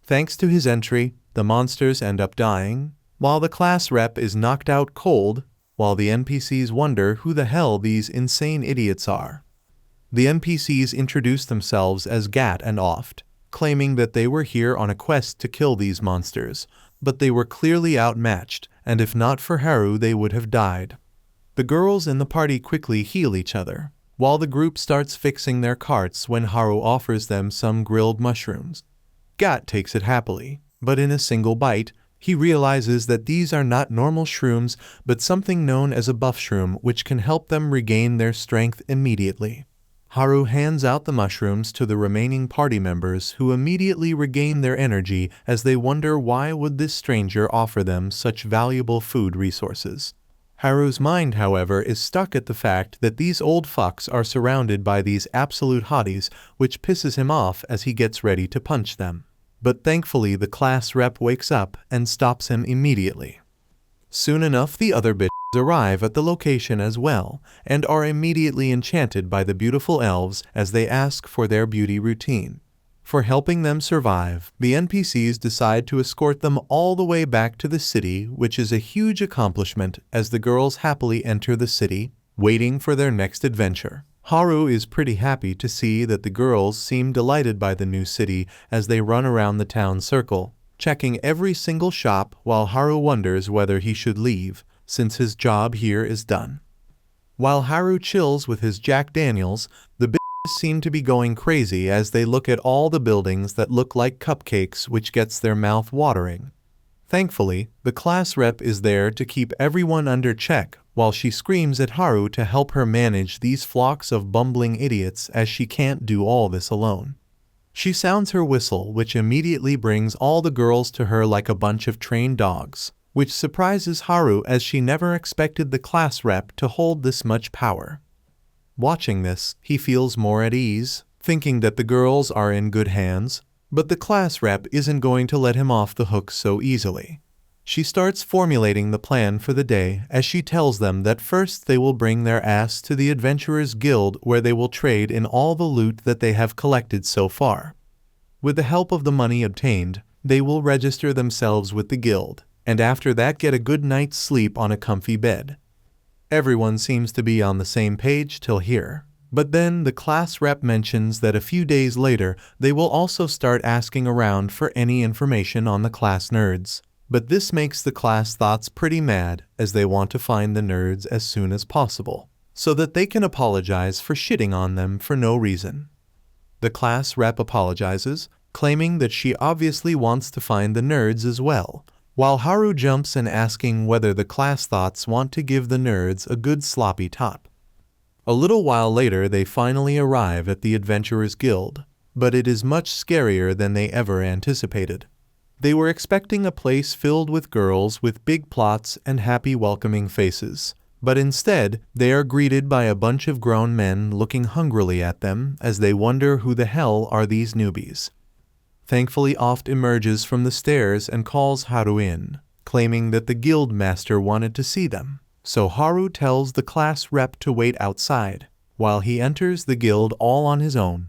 Thanks to his entry, the monsters end up dying, while the class rep is knocked out cold, while the NPCs wonder who the hell these insane idiots are. The NPCs introduce themselves as Gat and Oft, claiming that they were here on a quest to kill these monsters, but they were clearly outmatched, and if not for Haru they would have died. The girls in the party quickly heal each other, while the group starts fixing their carts when Haru offers them some grilled mushrooms. Gat takes it happily, but in a single bite, he realizes that these are not normal shrooms but something known as a buff shroom which can help them regain their strength immediately. Haru hands out the mushrooms to the remaining party members who immediately regain their energy as they wonder why would this stranger offer them such valuable food resources. Haru's mind, however, is stuck at the fact that these old fucks are surrounded by these absolute hotties, which pisses him off as he gets ready to punch them. But thankfully the class rep wakes up and stops him immediately. Soon enough the other bitches arrive at the location as well, and are immediately enchanted by the beautiful elves as they ask for their beauty routine. For helping them survive, the NPCs decide to escort them all the way back to the city, which is a huge accomplishment as the girls happily enter the city, waiting for their next adventure. Haru is pretty happy to see that the girls seem delighted by the new city as they run around the town circle, checking every single shop while Haru wonders whether he should leave, since his job here is done. While Haru chills with his Jack Daniels, the bitches seem to be going crazy as they look at all the buildings that look like cupcakes, which gets their mouth watering. Thankfully, the class rep is there to keep everyone under check while she screams at Haru to help her manage these flocks of bumbling idiots as she can't do all this alone. She sounds her whistle, which immediately brings all the girls to her like a bunch of trained dogs, which surprises Haru as she never expected the class rep to hold this much power. Watching this, he feels more at ease, thinking that the girls are in good hands, but the class rep isn't going to let him off the hook so easily. She starts formulating the plan for the day as she tells them that first they will bring their ass to the Adventurers Guild where they will trade in all the loot that they have collected so far. With the help of the money obtained, they will register themselves with the guild, and after that get a good night's sleep on a comfy bed. Everyone seems to be on the same page till here. But then the class rep mentions that a few days later they will also start asking around for any information on the class nerds. But this makes the class thoughts pretty mad as they want to find the nerds as soon as possible, so that they can apologize for shitting on them for no reason. The class rep apologizes, claiming that she obviously wants to find the nerds as well, while Haru jumps in asking whether the class thoughts want to give the nerds a good sloppy top. A little while later they finally arrive at the Adventurers Guild, but it is much scarier than they ever anticipated. They were expecting a place filled with girls with big plots and happy welcoming faces, but instead they are greeted by a bunch of grown men looking hungrily at them as they wonder who the hell are these newbies. Thankfully Oft emerges from the stairs and calls Haru in, claiming that the guild master wanted to see them, so Haru tells the class rep to wait outside, while he enters the guild all on his own.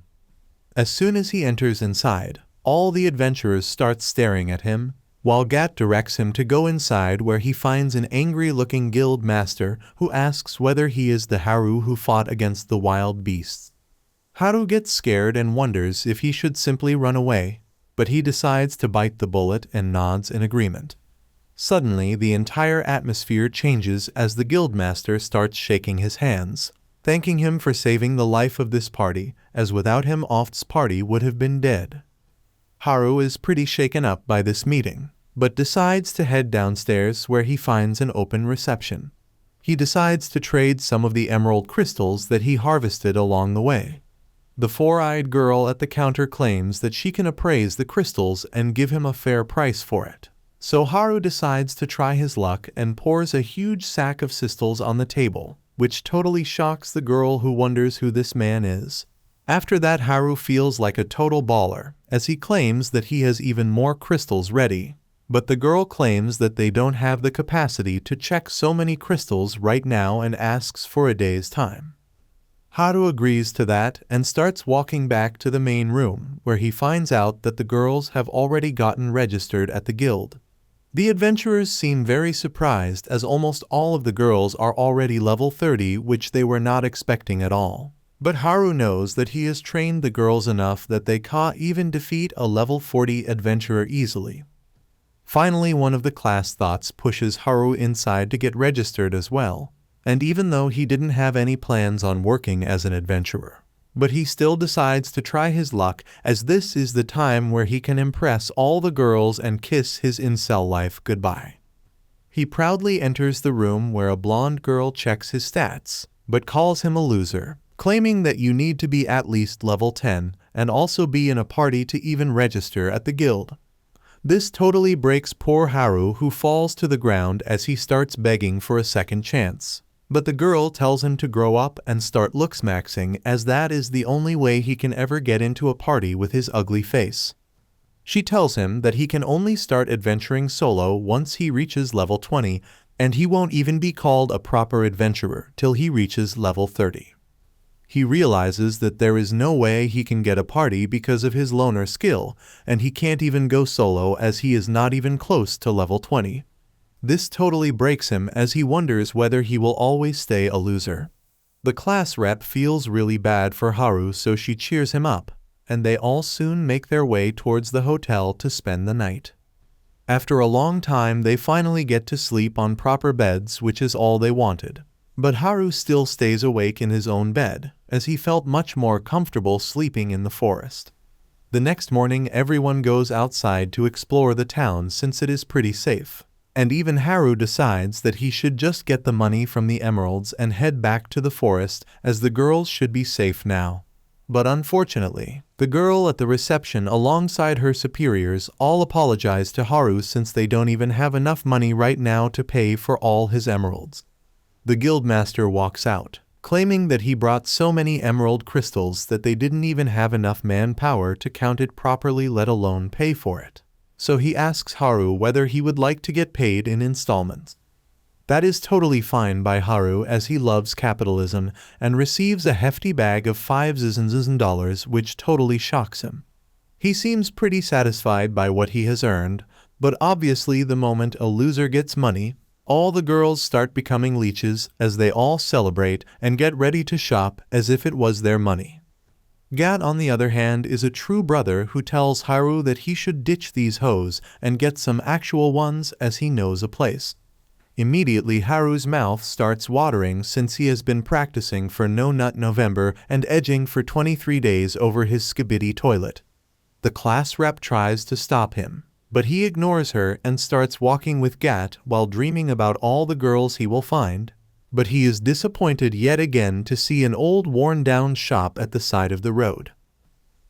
As soon as he enters inside, all the adventurers start staring at him, while Gat directs him to go inside where he finds an angry-looking guild master who asks whether he is the Haru who fought against the wild beasts. Haru gets scared and wonders if he should simply run away, but he decides to bite the bullet and nods in agreement. Suddenly, the entire atmosphere changes as the guildmaster starts shaking his hands, thanking him for saving the life of this party, as without him Oft's party would have been dead. Haru is pretty shaken up by this meeting, but decides to head downstairs where he finds an open reception. He decides to trade some of the emerald crystals that he harvested along the way. The four-eyed girl at the counter claims that she can appraise the crystals and give him a fair price for it. So Haru decides to try his luck and pours a huge sack of crystals on the table, which totally shocks the girl who wonders who this man is. After that, Haru feels like a total baller, as he claims that he has even more crystals ready, but the girl claims that they don't have the capacity to check so many crystals right now and asks for a day's time. Haru agrees to that and starts walking back to the main room, where he finds out that the girls have already gotten registered at the guild. The adventurers seem very surprised as almost all of the girls are already level 30, which they were not expecting at all. But Haru knows that he has trained the girls enough that they can't even defeat a level 40 adventurer easily. Finally, one of the class thoughts pushes Haru inside to get registered as well, and even though he didn't have any plans on working as an adventurer, but he still decides to try his luck as this is the time where he can impress all the girls and kiss his incel life goodbye. He proudly enters the room where a blonde girl checks his stats, but calls him a loser, claiming that you need to be at least level 10 and also be in a party to even register at the guild. This totally breaks poor Haru, who falls to the ground as he starts begging for a second chance. But the girl tells him to grow up and start looks maxing, as that is the only way he can ever get into a party with his ugly face. She tells him that he can only start adventuring solo once he reaches level 20, and he won't even be called a proper adventurer till he reaches level 30. He realizes that there is no way he can get a party because of his loner skill, and he can't even go solo as he is not even close to level 20. This totally breaks him as he wonders whether he will always stay a loser. The class rep feels really bad for Haru, so she cheers him up, and they all soon make their way towards the hotel to spend the night. After a long time, they finally get to sleep on proper beds, which is all they wanted. But Haru still stays awake in his own bed, as he felt much more comfortable sleeping in the forest. The next morning everyone goes outside to explore the town since it is pretty safe. And even Haru decides that he should just get the money from the emeralds and head back to the forest, as the girls should be safe now. But unfortunately, the girl at the reception alongside her superiors all apologize to Haru since they don't even have enough money right now to pay for all his emeralds. The guildmaster walks out, claiming that he brought so many emerald crystals that they didn't even have enough manpower to count it properly, let alone pay for it. So he asks Haru whether he would like to get paid in installments. That is totally fine by Haru, as he loves capitalism and receives a hefty bag of $5,000, which totally shocks him. He seems pretty satisfied by what he has earned, but obviously the moment a loser gets money, all the girls start becoming leeches as they all celebrate and get ready to shop as if it was their money. Gat, on the other hand, is a true brother who tells Haru that he should ditch these hoes and get some actual ones, as he knows a place. Immediately Haru's mouth starts watering since he has been practicing for No Nut November and edging for 23 days over his skibidi toilet. The class rep tries to stop him, but he ignores her and starts walking with Gat while dreaming about all the girls he will find. But he is disappointed yet again to see an old worn-down shop at the side of the road.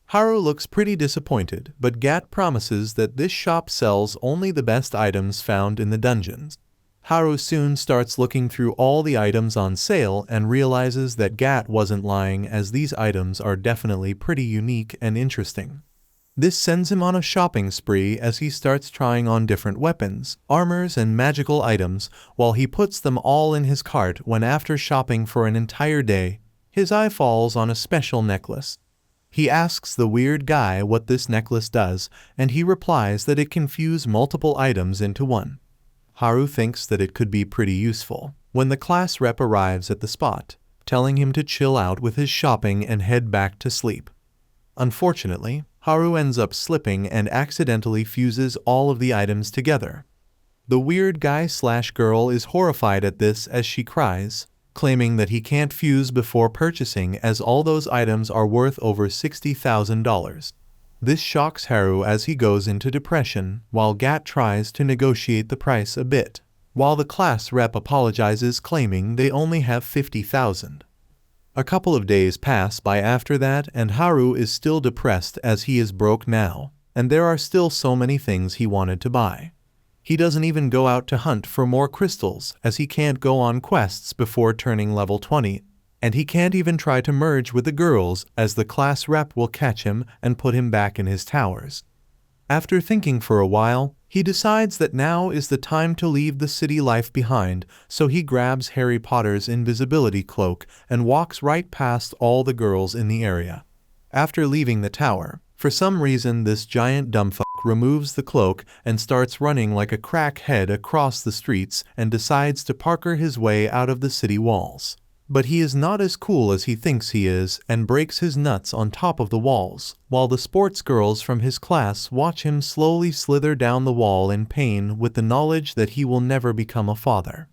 Haru looks pretty disappointed, but Gat promises that this shop sells only the best items found in the dungeons. Haru soon starts looking through all the items on sale and realizes that Gat wasn't lying, as these items are definitely pretty unique and interesting. This sends him on a shopping spree as he starts trying on different weapons, armors, and magical items while he puts them all in his cart when, after shopping for an entire day, his eye falls on a special necklace. He asks the weird guy what this necklace does, and he replies that it can fuse multiple items into one. Haru thinks that it could be pretty useful when the class rep arrives at the spot, telling him to chill out with his shopping and head back to sleep. Unfortunately, Haru ends up slipping and accidentally fuses all of the items together. The weird guy/girl is horrified at this as she cries, claiming that he can't fuse before purchasing as all those items are worth over $60,000. This shocks Haru as he goes into depression, while Gat tries to negotiate the price a bit, while the class rep apologizes, claiming they only have $50,000. A couple of days pass by after that, and Haru is still depressed as he is broke now, and there are still so many things he wanted to buy. He doesn't even go out to hunt for more crystals, as he can't go on quests before turning level 20, and he can't even try to merge with the girls as the class rep will catch him and put him back in his towers. After thinking for a while, he decides that now is the time to leave the city life behind, so he grabs Harry Potter's invisibility cloak and walks right past all the girls in the area. After leaving the tower, for some reason this giant dumbfuck removes the cloak and starts running like a crackhead across the streets and decides to parkour his way out of the city walls. But he is not as cool as he thinks he is and breaks his nuts on top of the walls, while the sports girls from his class watch him slowly slither down the wall in pain with the knowledge that he will never become a father.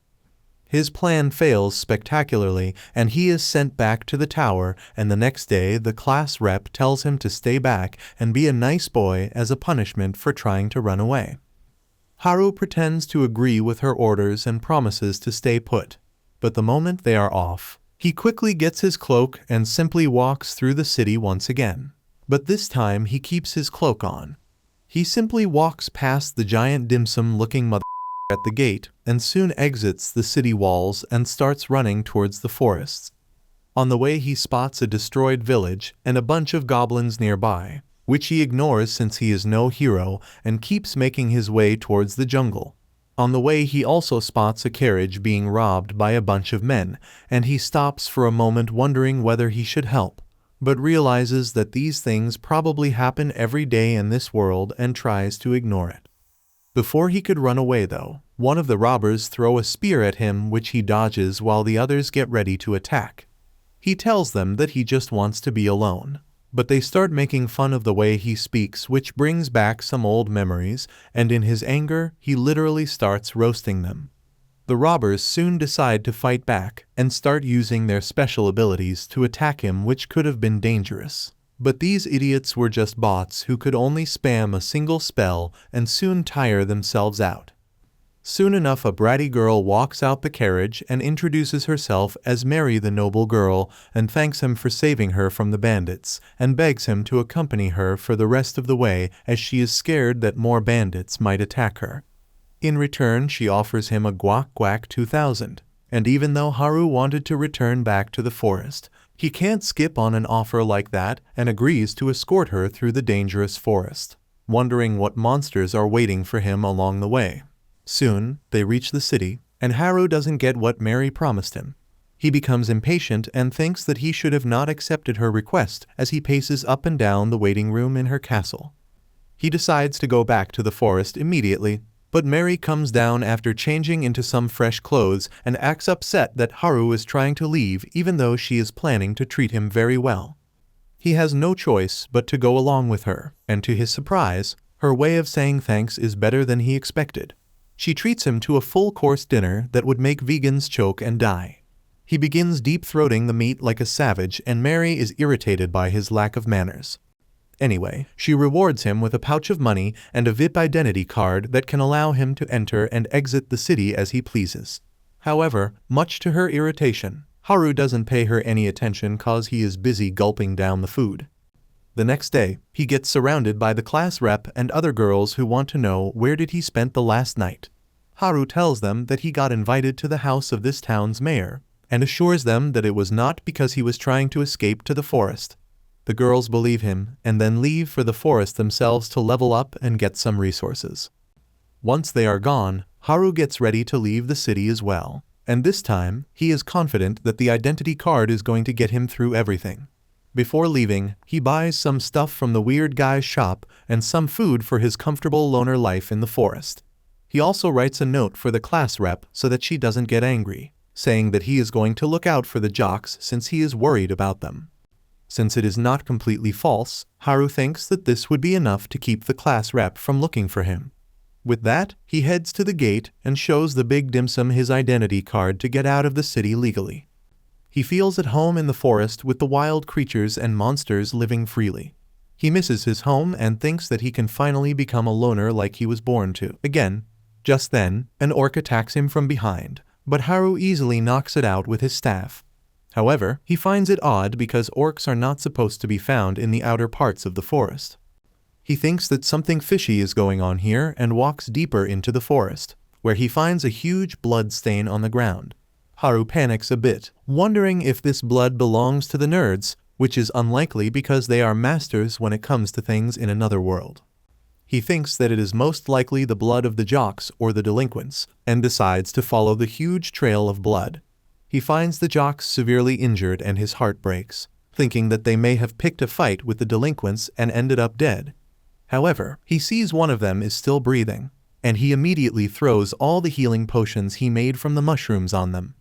His plan fails spectacularly and he is sent back to the tower, and the next day the class rep tells him to stay back and be a nice boy as a punishment for trying to run away. Haru pretends to agree with her orders and promises to stay put. But the moment they are off, he quickly gets his cloak and simply walks through the city once again. But this time he keeps his cloak on. He simply walks past the giant dim sum-looking mother at the gate and soon exits the city walls and starts running towards the forests. On the way he spots a destroyed village and a bunch of goblins nearby, which he ignores since he is no hero and keeps making his way towards the jungle. On the way he also spots a carriage being robbed by a bunch of men, and he stops for a moment wondering whether he should help, but realizes that these things probably happen every day in this world and tries to ignore it. Before he could run away though, one of the robbers throws a spear at him which he dodges while the others get ready to attack. He tells them that he just wants to be alone. But they start making fun of the way he speaks, which brings back some old memories, and in his anger, he literally starts roasting them. The robbers soon decide to fight back and start using their special abilities to attack him, which could have been dangerous. But these idiots were just bots who could only spam a single spell and soon tire themselves out. Soon enough, a bratty girl walks out the carriage and introduces herself as Mary the noble girl and thanks him for saving her from the bandits and begs him to accompany her for the rest of the way as she is scared that more bandits might attack her. In return, she offers him a guac guac 2000, and even though Haru wanted to return back to the forest, he can't skip on an offer like that and agrees to escort her through the dangerous forest, wondering what monsters are waiting for him along the way. Soon, they reach the city, and Haru doesn't get what Mary promised him. He becomes impatient and thinks that he should have not accepted her request as he paces up and down the waiting room in her castle. He decides to go back to the forest immediately, but Mary comes down after changing into some fresh clothes and acts upset that Haru is trying to leave even though she is planning to treat him very well. He has no choice but to go along with her, and to his surprise, her way of saying thanks is better than he expected. She treats him to a full-course dinner that would make vegans choke and die. He begins deep-throating the meat like a savage, and Mary is irritated by his lack of manners. Anyway, she rewards him with a pouch of money and a VIP identity card that can allow him to enter and exit the city as he pleases. However, much to her irritation, Haru doesn't pay her any attention cause he is busy gulping down the food. The next day, he gets surrounded by the class rep and other girls who want to know where did he spend the last night. Haru tells them that he got invited to the house of this town's mayor, and assures them that it was not because he was trying to escape to the forest. The girls believe him and then leave for the forest themselves to level up and get some resources. Once they are gone, Haru gets ready to leave the city as well, and this time, he is confident that the identity card is going to get him through everything. Before leaving, he buys some stuff from the weird guy's shop and some food for his comfortable loner life in the forest. He also writes a note for the class rep so that she doesn't get angry, saying that he is going to look out for the jocks since he is worried about them. Since it is not completely false, Haru thinks that this would be enough to keep the class rep from looking for him. With that, he heads to the gate and shows the big dim sum his identity card to get out of the city legally. He feels at home in the forest with the wild creatures and monsters living freely. He misses his home and thinks that he can finally become a loner like he was born to. Again, just then, an orc attacks him from behind, but Haru easily knocks it out with his staff. However, he finds it odd because orcs are not supposed to be found in the outer parts of the forest. He thinks that something fishy is going on here and walks deeper into the forest, where he finds a huge blood stain on the ground. Haru panics a bit, wondering if this blood belongs to the nerds, which is unlikely because they are masters when it comes to things in another world. He thinks that it is most likely the blood of the jocks or the delinquents, and decides to follow the huge trail of blood. He finds the jocks severely injured and his heart breaks, thinking that they may have picked a fight with the delinquents and ended up dead. However, he sees one of them is still breathing, and he immediately throws all the healing potions he made from the mushrooms on them.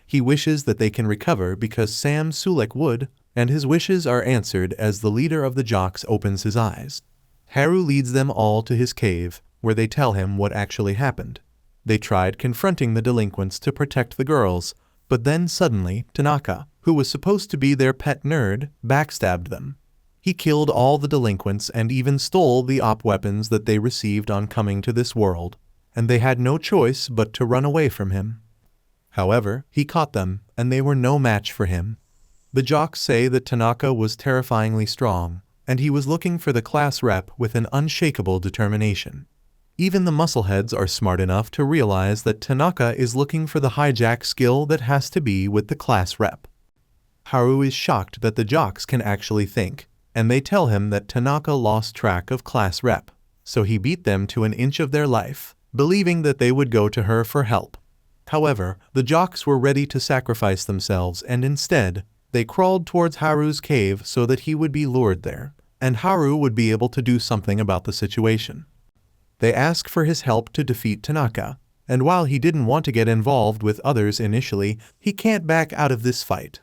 He wishes that they can recover because Sam Sulek would, and his wishes are answered as the leader of the jocks opens his eyes. Haru leads them all to his cave, where they tell him what actually happened. They tried confronting the delinquents to protect the girls, but then suddenly, Tanaka, who was supposed to be their pet nerd, backstabbed them. He killed all the delinquents and even stole the op weapons that they received on coming to this world, and they had no choice but to run away from him. However, he caught them, and they were no match for him. The jocks say that Tanaka was terrifyingly strong, and he was looking for the class rep with an unshakable determination. Even the muscleheads are smart enough to realize that Tanaka is looking for the hijack skill that has to be with the class rep. Haru is shocked that the jocks can actually think, and they tell him that Tanaka lost track of class rep, so he beat them to an inch of their life, believing that they would go to her for help. However, the jocks were ready to sacrifice themselves and instead, they crawled towards Haru's cave so that he would be lured there, and Haru would be able to do something about the situation. They ask for his help to defeat Tanaka, and while he didn't want to get involved with others initially, he can't back out of this fight.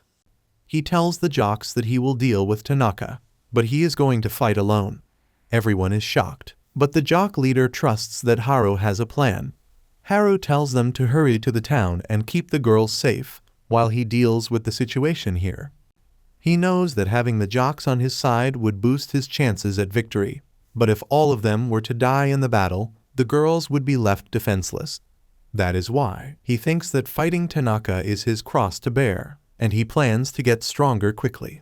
He tells the jocks that he will deal with Tanaka, but he is going to fight alone. Everyone is shocked, but the jock leader trusts that Haru has a plan. Haru tells them to hurry to the town and keep the girls safe, while he deals with the situation here. He knows that having the jocks on his side would boost his chances at victory, but if all of them were to die in the battle, the girls would be left defenseless. That is why he thinks that fighting Tanaka is his cross to bear, and he plans to get stronger quickly.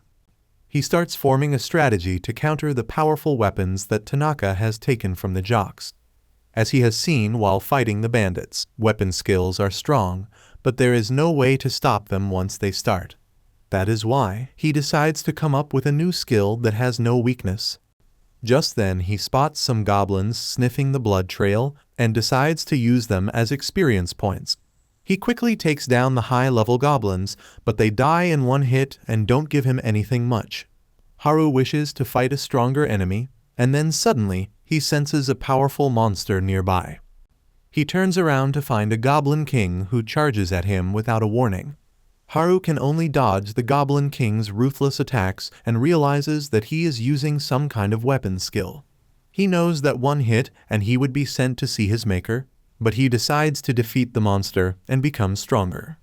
He starts forming a strategy to counter the powerful weapons that Tanaka has taken from the jocks. As he has seen while fighting the bandits, weapon skills are strong, but there is no way to stop them once they start. That is why he decides to come up with a new skill that has no weakness. Just then he spots some goblins sniffing the blood trail and decides to use them as experience points. He quickly takes down the high-level goblins, but they die in one hit and don't give him anything much. Haru wishes to fight a stronger enemy, and then suddenly he senses a powerful monster nearby. He turns around to find a goblin king who charges at him without a warning. Haru can only dodge the Goblin King's ruthless attacks and realizes that he is using some kind of weapon skill. He knows that one hit and he would be sent to see his maker, but he decides to defeat the monster and become stronger.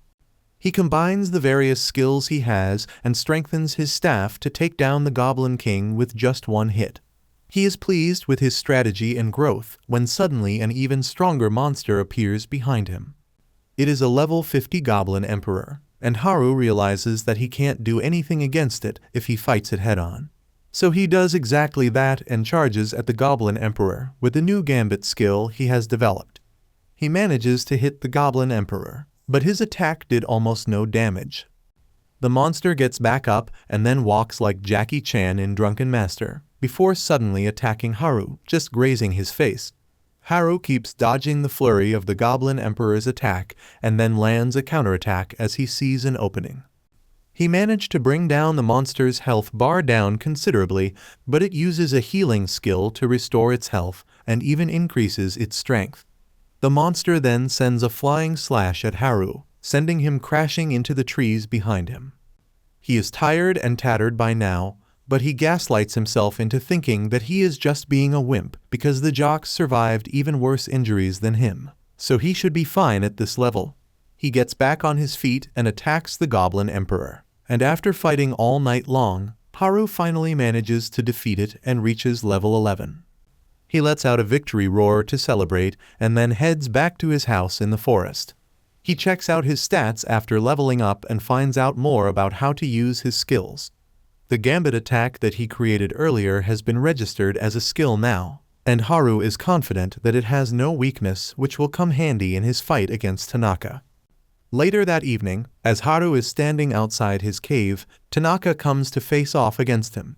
He combines the various skills he has and strengthens his staff to take down the Goblin King with just one hit. He is pleased with his strategy and growth when suddenly an even stronger monster appears behind him. It is a level 50 Goblin Emperor, and Haru realizes that he can't do anything against it if he fights it head-on. So he does exactly that and charges at the Goblin Emperor with the new gambit skill he has developed. He manages to hit the Goblin Emperor, but his attack did almost no damage. The monster gets back up and then walks like Jackie Chan in Drunken Master, before suddenly attacking Haru, just grazing his face. Haru keeps dodging the flurry of the Goblin Emperor's attack and then lands a counterattack as he sees an opening. He managed to bring down the monster's health bar down considerably, but it uses a healing skill to restore its health and even increases its strength. The monster then sends a flying slash at Haru, sending him crashing into the trees behind him. He is tired and tattered by now, but he gaslights himself into thinking that he is just being a wimp because the jocks survived even worse injuries than him, so he should be fine at this level. He gets back on his feet and attacks the Goblin Emperor, and after fighting all night long, Haru finally manages to defeat it and reaches level 11. He lets out a victory roar to celebrate and then heads back to his house in the forest. He checks out his stats after leveling up and finds out more about how to use his skills. The gambit attack that he created earlier has been registered as a skill now, and Haru is confident that it has no weakness which will come handy in his fight against Tanaka. Later that evening, as Haru is standing outside his cave, Tanaka comes to face off against him.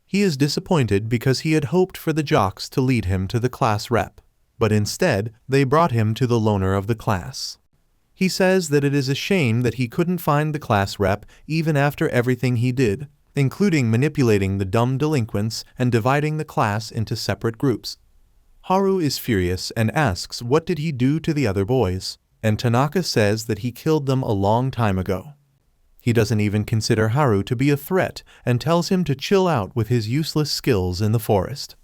He is disappointed because he had hoped for the jocks to lead him to the class rep, but instead they brought him to the loner of the class. He says that it is a shame that he couldn't find the class rep even after everything he did, including manipulating the dumb delinquents and dividing the class into separate groups. Haru is furious and asks what did he do to the other boys, and Tanaka says that he killed them a long time ago. He doesn't even consider Haru to be a threat and tells him to chill out with his useless skills in the forest.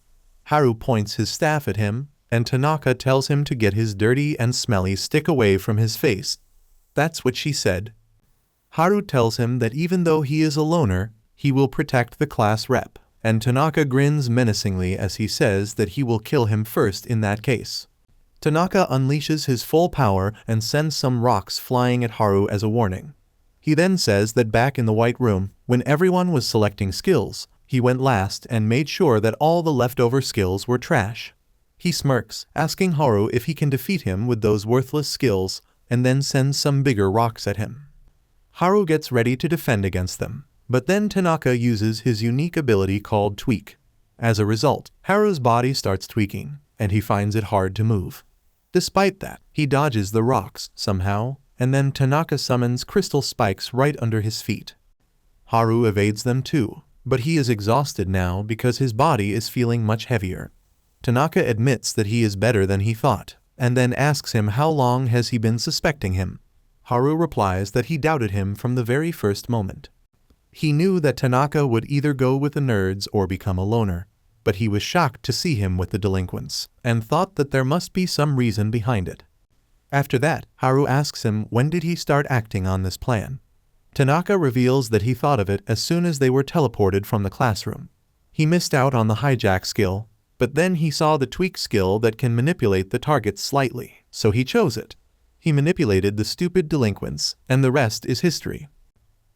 Haru points his staff at him, and Tanaka tells him to get his dirty and smelly stick away from his face. That's what she said. Haru tells him that even though he is a loner, he will protect the class rep, and Tanaka grins menacingly as he says that he will kill him first in that case. Tanaka unleashes his full power and sends some rocks flying at Haru as a warning. He then says that back in the White Room, when everyone was selecting skills, he went last and made sure that all the leftover skills were trash. He smirks, asking Haru if he can defeat him with those worthless skills, and then sends some bigger rocks at him. Haru gets ready to defend against them, but then Tanaka uses his unique ability called Tweak. As a result, Haru's body starts tweaking, and he finds it hard to move. Despite that, he dodges the rocks somehow, and then Tanaka summons crystal spikes right under his feet. Haru evades them too, but he is exhausted now because his body is feeling much heavier. Tanaka admits that he is better than he thought, and then asks him how long has he been suspecting him. Haru replies that he doubted him from the very first moment. He knew that Tanaka would either go with the nerds or become a loner, but he was shocked to see him with the delinquents, and thought that there must be some reason behind it. After that, Haru asks him when did he start acting on this plan. Tanaka reveals that he thought of it as soon as they were teleported from the classroom. He missed out on the hijack skill, but then he saw the tweak skill that can manipulate the target slightly, so he chose it. He manipulated the stupid delinquents, and the rest is history.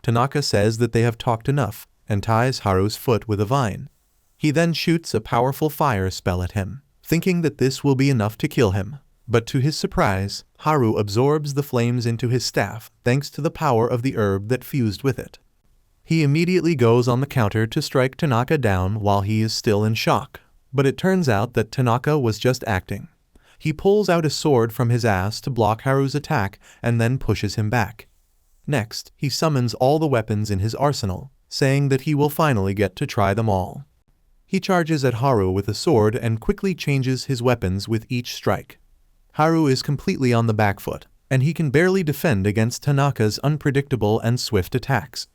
Tanaka says that they have talked enough, and ties Haru's foot with a vine. He then shoots a powerful fire spell at him, thinking that this will be enough to kill him. But to his surprise, Haru absorbs the flames into his staff thanks to the power of the herb that fused with it. He immediately goes on the counter to strike Tanaka down while he is still in shock, but it turns out that Tanaka was just acting. He pulls out a sword from his ass to block Haru's attack and then pushes him back. Next, he summons all the weapons in his arsenal, saying that he will finally get to try them all. He charges at Haru with a sword and quickly changes his weapons with each strike. Haru is completely on the back foot, and he can barely defend against Tanaka's unpredictable and swift attacks.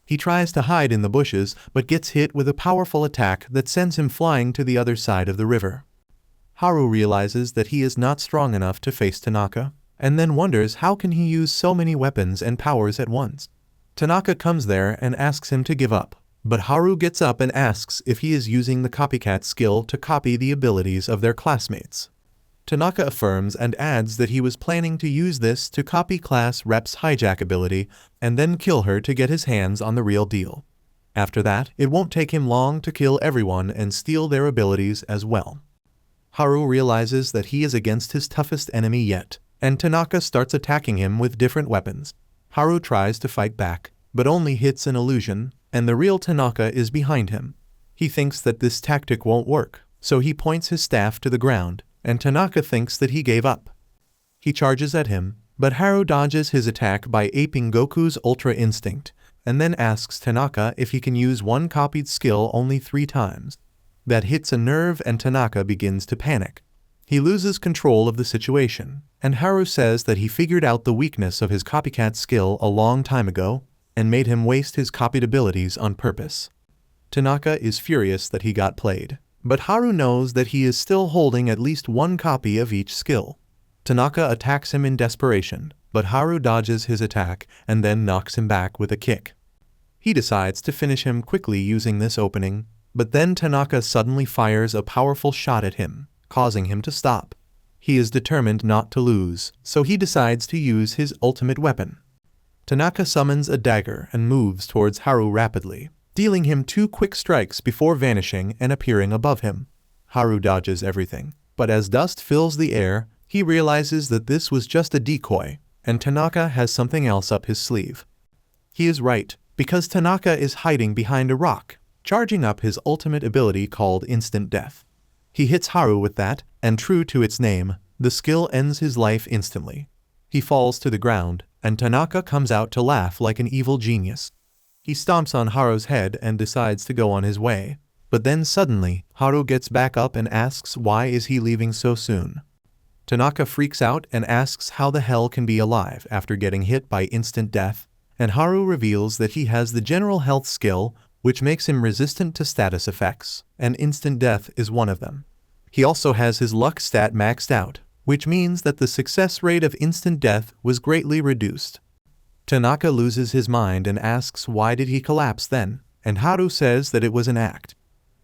He tries to hide in the bushes but gets hit with a powerful attack that sends him flying to the other side of the river. Haru realizes that he is not strong enough to face Tanaka, and then wonders how can he use so many weapons and powers at once. Tanaka comes there and asks him to give up, but Haru gets up and asks if he is using the copycat skill to copy the abilities of their classmates. Tanaka affirms and adds that he was planning to use this to copy class rep's hijack ability and then kill her to get his hands on the real deal. After that, it won't take him long to kill everyone and steal their abilities as well. Haru realizes that he is against his toughest enemy yet, and Tanaka starts attacking him with different weapons. Haru tries to fight back, but only hits an illusion, and the real Tanaka is behind him. He thinks that this tactic won't work, so he points his staff to the ground, and Tanaka thinks that he gave up. He charges at him, but Haru dodges his attack by aping Goku's Ultra Instinct, and then asks Tanaka if he can use one copied skill only 3 times. That hits a nerve and Tanaka begins to panic. He loses control of the situation, and Haru says that he figured out the weakness of his copycat skill a long time ago, and made him waste his copied abilities on purpose. Tanaka is furious that he got played, but Haru knows that he is still holding at least one copy of each skill. Tanaka attacks him in desperation, but Haru dodges his attack and then knocks him back with a kick. He decides to finish him quickly using this opening, but then Tanaka suddenly fires a powerful shot at him, causing him to stop. He is determined not to lose, so he decides to use his ultimate weapon. Tanaka summons a dagger and moves towards Haru rapidly, dealing him 2 quick strikes before vanishing and appearing above him. Haru dodges everything, but as dust fills the air, he realizes that this was just a decoy, and Tanaka has something else up his sleeve. He is right, because Tanaka is hiding behind a rock, charging up his ultimate ability called Instant Death. He hits Haru with that, and true to its name, the skill ends his life instantly. He falls to the ground, and Tanaka comes out to laugh like an evil genius. He stomps on Haru's head and decides to go on his way, but then suddenly, Haru gets back up and asks why is he leaving so soon. Tanaka freaks out and asks how the hell can be alive after getting hit by instant death, and Haru reveals that he has the general health skill, which makes him resistant to status effects, and instant death is one of them. He also has his luck stat maxed out, which means that the success rate of instant death was greatly reduced. Tanaka loses his mind and asks why did he collapse then, and Haru says that it was an act.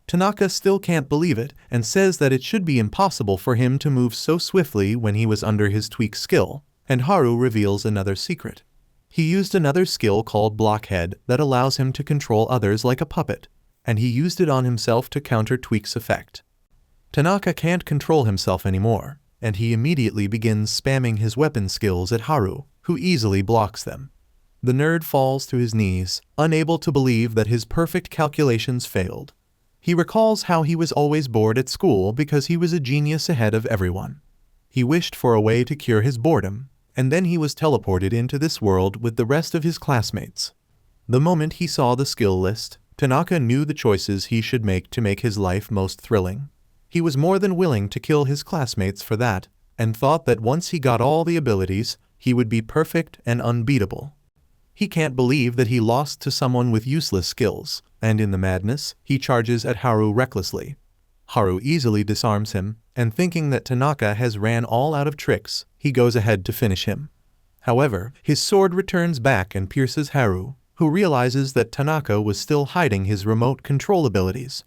Tanaka still can't believe it and says that it should be impossible for him to move so swiftly when he was under his tweak skill, and Haru reveals another secret. He used another skill called Blockhead that allows him to control others like a puppet, and he used it on himself to counter Tweak's effect. Tanaka can't control himself anymore, and he immediately begins spamming his weapon skills at Haru, who easily blocks them. The nerd falls to his knees, unable to believe that his perfect calculations failed. He recalls how he was always bored at school because he was a genius ahead of everyone. He wished for a way to cure his boredom, and then he was teleported into this world with the rest of his classmates. The moment he saw the skill list, Tanaka knew the choices he should make to make his life most thrilling. He was more than willing to kill his classmates for that, and thought that once he got all the abilities, he would be perfect and unbeatable. He can't believe that he lost to someone with useless skills, and in the madness, he charges at Haru recklessly. Haru easily disarms him, and thinking that Tanaka has ran all out of tricks, he goes ahead to finish him. However, his sword returns back and pierces Haru, who realizes that Tanaka was still hiding his remote control abilities.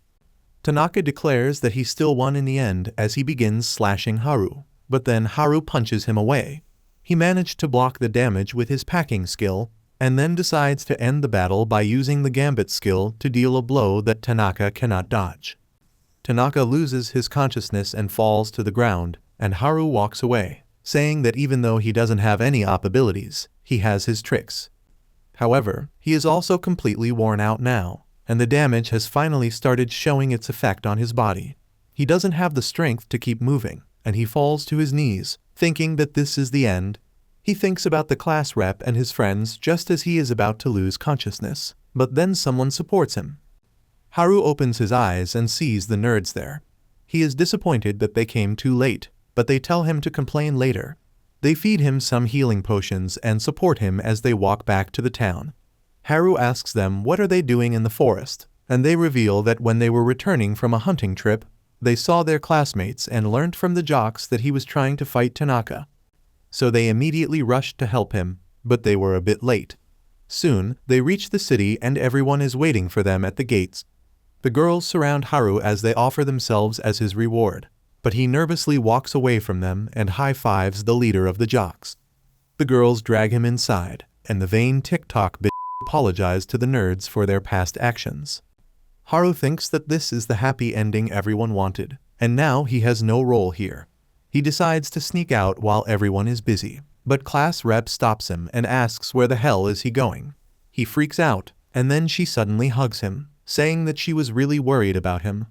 Tanaka declares that he still won in the end as he begins slashing Haru, but then Haru punches him away. He managed to block the damage with his packing skill, and then decides to end the battle by using the gambit skill to deal a blow that Tanaka cannot dodge. Tanaka loses his consciousness and falls to the ground, and Haru walks away, saying that even though he doesn't have any op abilities, he has his tricks. However, he is also completely worn out now, and the damage has finally started showing its effect on his body. He doesn't have the strength to keep moving, and he falls to his knees, thinking that this is the end. He thinks about the class rep and his friends just as he is about to lose consciousness, but then someone supports him. Haru opens his eyes and sees the nerds there. He is disappointed that they came too late, but they tell him to complain later. They feed him some healing potions and support him as they walk back to the town. Haru asks them what are they doing in the forest, and they reveal that when they were returning from a hunting trip, they saw their classmates and learned from the jocks that he was trying to fight Tanaka. So they immediately rushed to help him, but they were a bit late. Soon, they reach the city and everyone is waiting for them at the gates. The girls surround Haru as they offer themselves as his reward, but he nervously walks away from them and high-fives the leader of the jocks. The girls drag him inside, and the vain TikTok bitch apologize to the nerds for their past actions. Haru thinks that this is the happy ending everyone wanted, and now he has no role here. He decides to sneak out while everyone is busy, but class rep stops him and asks where the hell is he going. He freaks out, and then she suddenly hugs him, saying that she was really worried about him.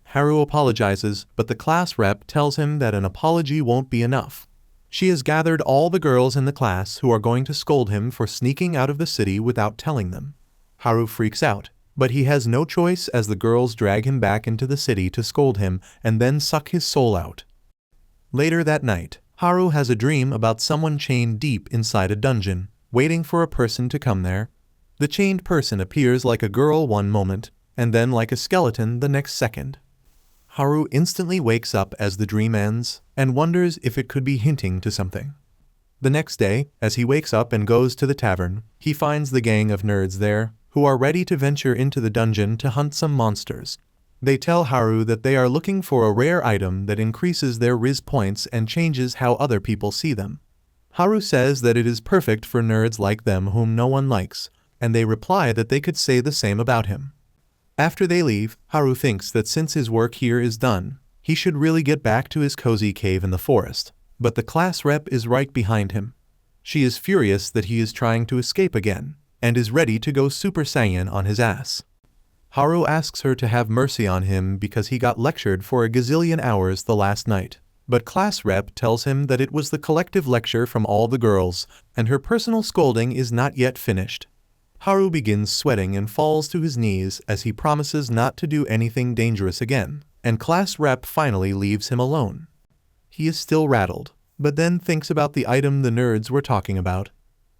Haru apologizes, but the class rep tells him that an apology won't be enough. She has gathered all the girls in the class who are going to scold him for sneaking out of the city without telling them. Haru freaks out, but he has no choice as the girls drag him back into the city to scold him and then suck his soul out. Later that night, Haru has a dream about someone chained deep inside a dungeon, waiting for a person to come there. The chained person appears like a girl one moment, and then like a skeleton the next second. Haru instantly wakes up as the dream ends, and wonders if it could be hinting to something. The next day, as he wakes up and goes to the tavern, he finds the gang of nerds there, who are ready to venture into the dungeon to hunt some monsters. They tell Haru that they are looking for a rare item that increases their Riz points and changes how other people see them. Haru says that it is perfect for nerds like them whom no one likes, and they reply that they could say the same about him. After they leave, Haru thinks that since his work here is done, he should really get back to his cozy cave in the forest, but the class rep is right behind him. She is furious that he is trying to escape again, and is ready to go Super Saiyan on his ass. Haru asks her to have mercy on him because he got lectured for a gazillion hours the last night, but class rep tells him that it was the collective lecture from all the girls, and her personal scolding is not yet finished. Haru begins sweating and falls to his knees as he promises not to do anything dangerous again, and class rep finally leaves him alone. He is still rattled, but then thinks about the item the nerds were talking about.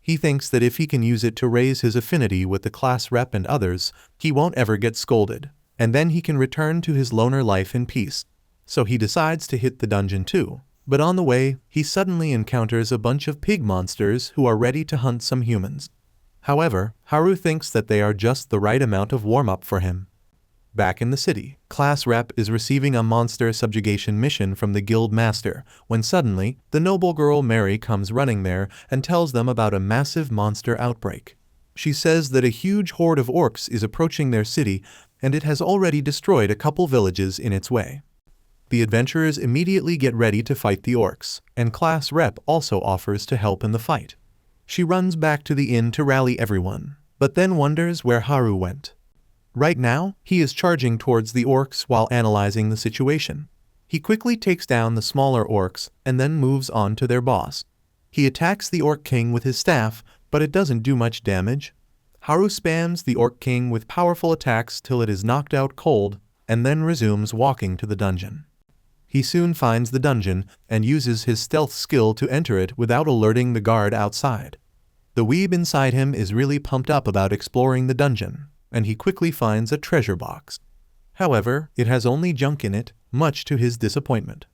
He thinks that if he can use it to raise his affinity with the class rep and others, he won't ever get scolded, and then he can return to his loner life in peace. So he decides to hit the dungeon too, but on the way, he suddenly encounters a bunch of pig monsters who are ready to hunt some humans. However, Haru thinks that they are just the right amount of warm-up for him. Back in the city, class rep is receiving a monster subjugation mission from the guild master, when suddenly, the noble girl Mary comes running there and tells them about a massive monster outbreak. She says that a huge horde of orcs is approaching their city, and it has already destroyed a couple villages in its way. The adventurers immediately get ready to fight the orcs, and class rep also offers to help in the fight. She runs back to the inn to rally everyone, but then wonders where Haru went. Right now, he is charging towards the orcs while analyzing the situation. He quickly takes down the smaller orcs and then moves on to their boss. He attacks the orc king with his staff, but it doesn't do much damage. Haru spams the orc king with powerful attacks till it is knocked out cold, and then resumes walking to the dungeon. He soon finds the dungeon and uses his stealth skill to enter it without alerting the guard outside. The weeb inside him is really pumped up about exploring the dungeon, and he quickly finds a treasure box. However, it has only junk in it, much to his disappointment.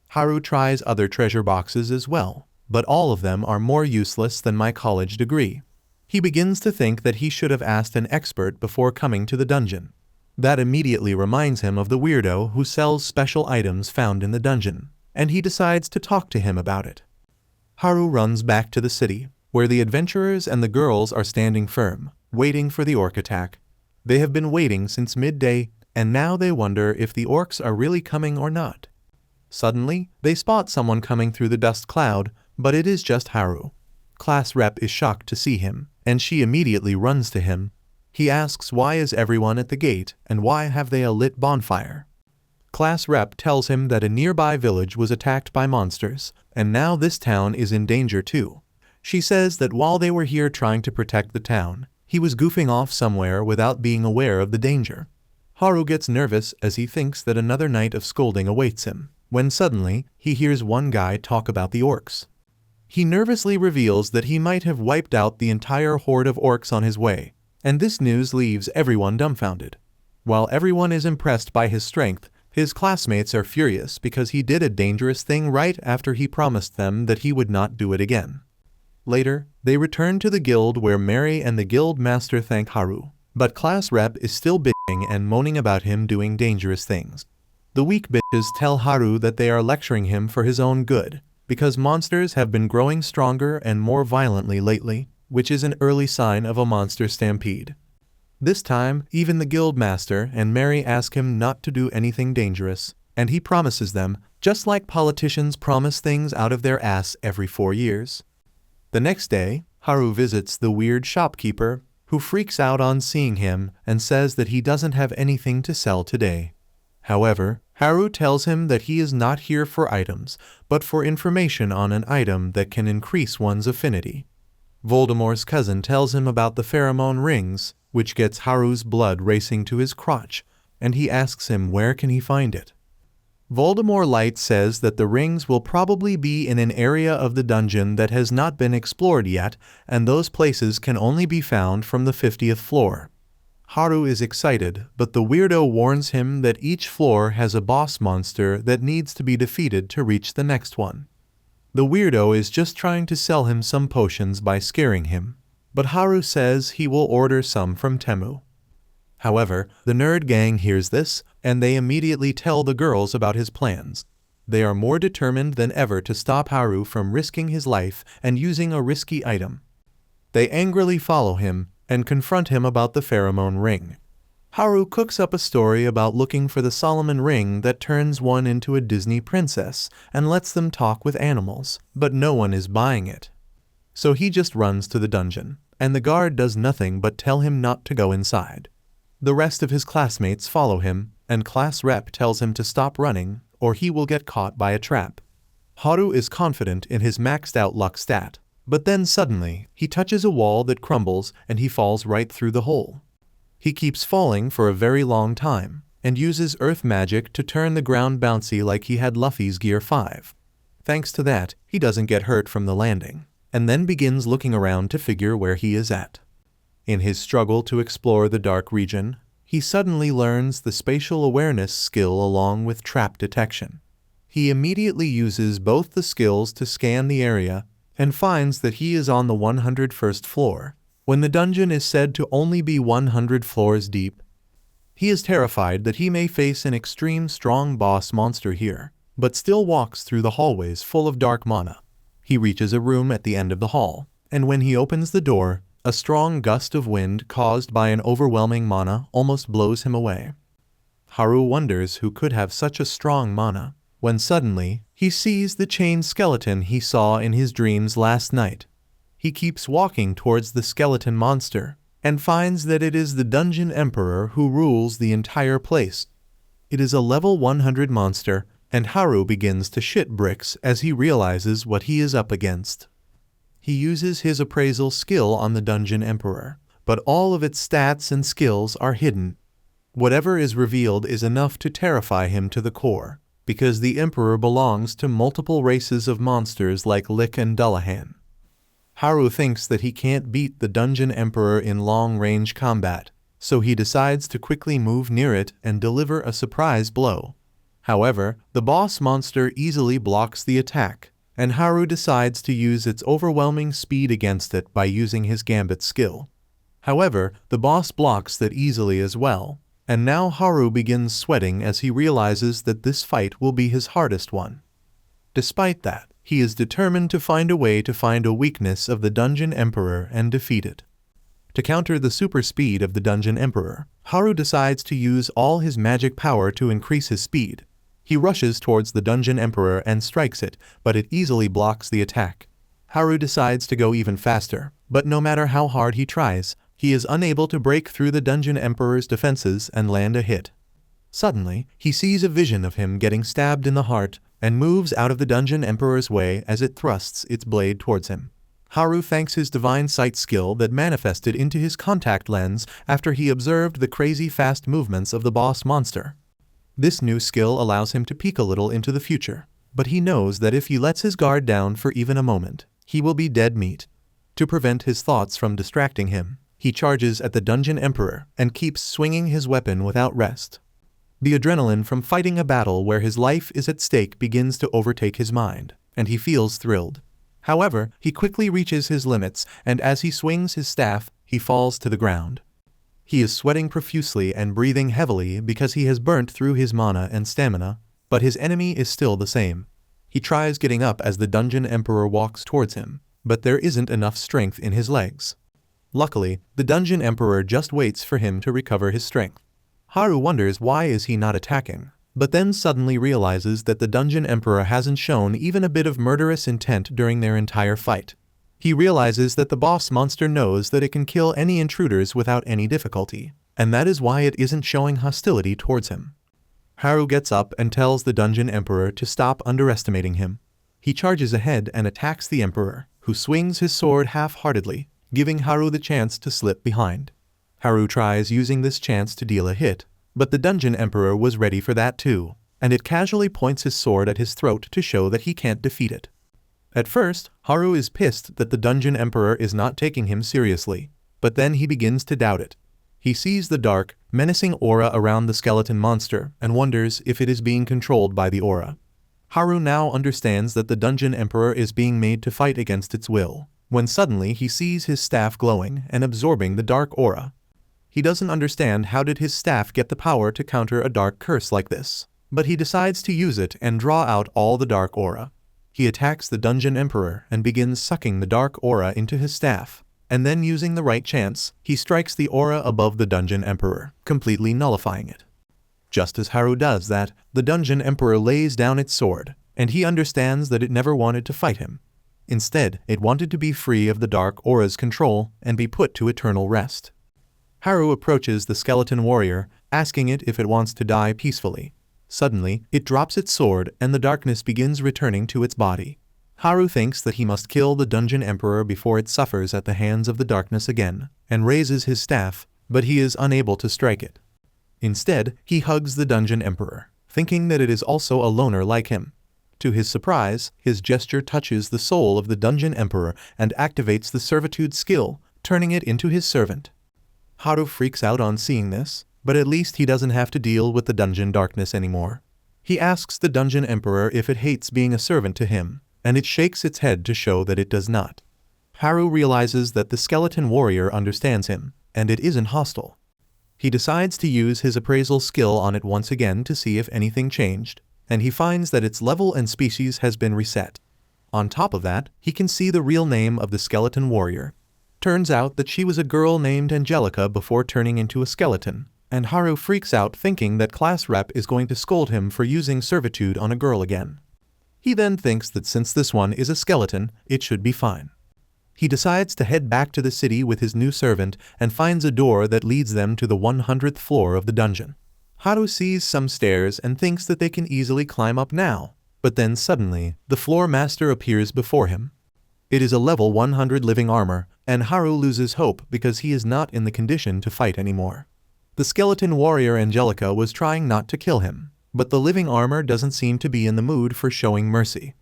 Haru tries other treasure boxes as well, but all of them are more useless than my college degree. He begins to think that he should have asked an expert before coming to the dungeon. That immediately reminds him of the weirdo who sells special items found in the dungeon, and he decides to talk to him about it. Haru runs back to the city, where the adventurers and the girls are standing firm, waiting for the orc attack. They have been waiting since midday, and now they wonder if the orcs are really coming or not. Suddenly, they spot someone coming through the dust cloud, but it is just Haru. Class rep is shocked to see him, and she immediately runs to him. He asks why is everyone at the gate, and why have they a lit bonfire. Class rep tells him that a nearby village was attacked by monsters, and now this town is in danger too. She says that while they were here trying to protect the town, he was goofing off somewhere without being aware of the danger. Haru gets nervous as he thinks that another night of scolding awaits him, when suddenly, he hears one guy talk about the orcs. He nervously reveals that he might have wiped out the entire horde of orcs on his way, and this news leaves everyone dumbfounded. While everyone is impressed by his strength, his classmates are furious because he did a dangerous thing right after he promised them that he would not do it again. Later, they return to the guild where Mary and the guild master thank Haru, but class rep is still bitching and moaning about him doing dangerous things. The weak bitches tell Haru that they are lecturing him for his own good, because monsters have been growing stronger and more violently lately, which is an early sign of a monster stampede. This time, even the guild master and Mary ask him not to do anything dangerous, and he promises them, just like politicians promise things out of their ass every 4 years. The next day, Haru visits the weird shopkeeper, who freaks out on seeing him and says that he doesn't have anything to sell today. However, Haru tells him that he is not here for items, but for information on an item that can increase one's affinity. Voldemort's cousin tells him about the pheromone rings, which gets Haru's blood racing to his crotch, and he asks him where can he find it. Voldemort Light says that the rings will probably be in an area of the dungeon that has not been explored yet, and those places can only be found from the 50th floor. Haru is excited, but the weirdo warns him that each floor has a boss monster that needs to be defeated to reach the next one. The weirdo is just trying to sell him some potions by scaring him, but Haru says he will order some from Temu. However, the nerd gang hears this, and they immediately tell the girls about his plans. They are more determined than ever to stop Haru from risking his life and using a risky item. They angrily follow him and confront him about the pheromone ring. Haru cooks up a story about looking for the Solomon ring that turns one into a Disney princess and lets them talk with animals, but no one is buying it. So he just runs to the dungeon, and the guard does nothing but tell him not to go inside. The rest of his classmates follow him, and class rep tells him to stop running or he will get caught by a trap. Haru is confident in his maxed out luck stat, but then suddenly, he touches a wall that crumbles and he falls right through the hole. He keeps falling for a very long time, and uses earth magic to turn the ground bouncy like he had Luffy's Gear 5. Thanks to that, he doesn't get hurt from the landing, and then begins looking around to figure where he is at. In his struggle to explore the dark region, he suddenly learns the spatial awareness skill along with trap detection. He immediately uses both the skills to scan the area and finds that he is on the 101st floor, when the dungeon is said to only be 100 floors deep. He is terrified that he may face an extreme strong boss monster here, but still walks through the hallways full of dark mana. He reaches a room at the end of the hall, and when he opens the door, a strong gust of wind caused by an overwhelming mana almost blows him away. Haru wonders who could have such a strong mana, when suddenly, he sees the chained skeleton he saw in his dreams last night. He keeps walking towards the skeleton monster, and finds that it is the Dungeon Emperor who rules the entire place. It is a level 100 monster, and Haru begins to shit bricks as he realizes what he is up against. He uses his appraisal skill on the Dungeon Emperor, but all of its stats and skills are hidden. Whatever is revealed is enough to terrify him to the core, because the Emperor belongs to multiple races of monsters like Lick and Dullahan. Haru thinks that he can't beat the Dungeon Emperor in long-range combat, so he decides to quickly move near it and deliver a surprise blow. However, the boss monster easily blocks the attack, and Haru decides to use its overwhelming speed against it by using his gambit skill. However, the boss blocks that easily as well, and now Haru begins sweating as he realizes that this fight will be his hardest one. Despite that, he is determined to find a way to find a weakness of the Dungeon Emperor and defeat it. To counter the super speed of the Dungeon Emperor, Haru decides to use all his magic power to increase his speed. He rushes towards the Dungeon Emperor and strikes it, but it easily blocks the attack. Haru decides to go even faster, but no matter how hard he tries, he is unable to break through the Dungeon Emperor's defenses and land a hit. Suddenly, he sees a vision of him getting stabbed in the heart and moves out of the Dungeon Emperor's way as it thrusts its blade towards him. Haru thanks his divine sight skill that manifested into his contact lens after he observed the crazy fast movements of the boss monster. This new skill allows him to peek a little into the future, but he knows that if he lets his guard down for even a moment, he will be dead meat. To prevent his thoughts from distracting him, he charges at the Dungeon Emperor and keeps swinging his weapon without rest. The adrenaline from fighting a battle where his life is at stake begins to overtake his mind, and he feels thrilled. However, he quickly reaches his limits, and as he swings his staff, he falls to the ground. He is sweating profusely and breathing heavily because he has burnt through his mana and stamina, but his enemy is still the same. He tries getting up as the Dungeon Emperor walks towards him, but there isn't enough strength in his legs. Luckily, the Dungeon Emperor just waits for him to recover his strength. Haru wonders why is he not attacking, but then suddenly realizes that the Dungeon Emperor hasn't shown even a bit of murderous intent during their entire fight. He realizes that the boss monster knows that it can kill any intruders without any difficulty, and that is why it isn't showing hostility towards him. Haru gets up and tells the Dungeon Emperor to stop underestimating him. He charges ahead and attacks the Emperor, who swings his sword half-heartedly, giving Haru the chance to slip behind. Haru tries using this chance to deal a hit, but the Dungeon Emperor was ready for that too, and it casually points his sword at his throat to show that he can't defeat it. At first, Haru is pissed that the Dungeon Emperor is not taking him seriously, but then he begins to doubt it. He sees the dark, menacing aura around the skeleton monster and wonders if it is being controlled by the aura. Haru now understands that the Dungeon Emperor is being made to fight against its will, when suddenly he sees his staff glowing and absorbing the dark aura. He doesn't understand how did his staff get the power to counter a dark curse like this, but he decides to use it and draw out all the dark aura. He attacks the Dungeon Emperor and begins sucking the dark aura into his staff, and then using the right chance, he strikes the aura above the Dungeon Emperor, completely nullifying it. Just as Haru does that, the Dungeon Emperor lays down its sword, and he understands that it never wanted to fight him. Instead, it wanted to be free of the dark aura's control and be put to eternal rest. Haru approaches the skeleton warrior, asking it if it wants to die peacefully. Suddenly, it drops its sword and the darkness begins returning to its body. Haru thinks that he must kill the Dungeon Emperor before it suffers at the hands of the darkness again, and raises his staff, but he is unable to strike it. Instead, he hugs the Dungeon Emperor, thinking that it is also a loner like him. To his surprise, his gesture touches the soul of the Dungeon Emperor and activates the servitude skill, turning it into his servant. Haru freaks out on seeing this, but at least he doesn't have to deal with the dungeon darkness anymore. He asks the Dungeon Emperor if it hates being a servant to him, and it shakes its head to show that it does not. Haru realizes that the skeleton warrior understands him, and it isn't hostile. He decides to use his appraisal skill on it once again to see if anything changed, and he finds that its level and species has been reset. On top of that, he can see the real name of the skeleton warrior. Turns out that she was a girl named Angelica before turning into a skeleton, and Haru freaks out thinking that class rep is going to scold him for using servitude on a girl again. He then thinks that since this one is a skeleton, it should be fine. He decides to head back to the city with his new servant and finds a door that leads them to the 100th floor of the dungeon. Haru sees some stairs and thinks that they can easily climb up now, but then suddenly, the floor master appears before him. It is a level 100 living armor, and Haru loses hope because he is not in the condition to fight anymore. The skeleton warrior Angelica was trying not to kill him, but the living armor doesn't seem to be in the mood for showing mercy.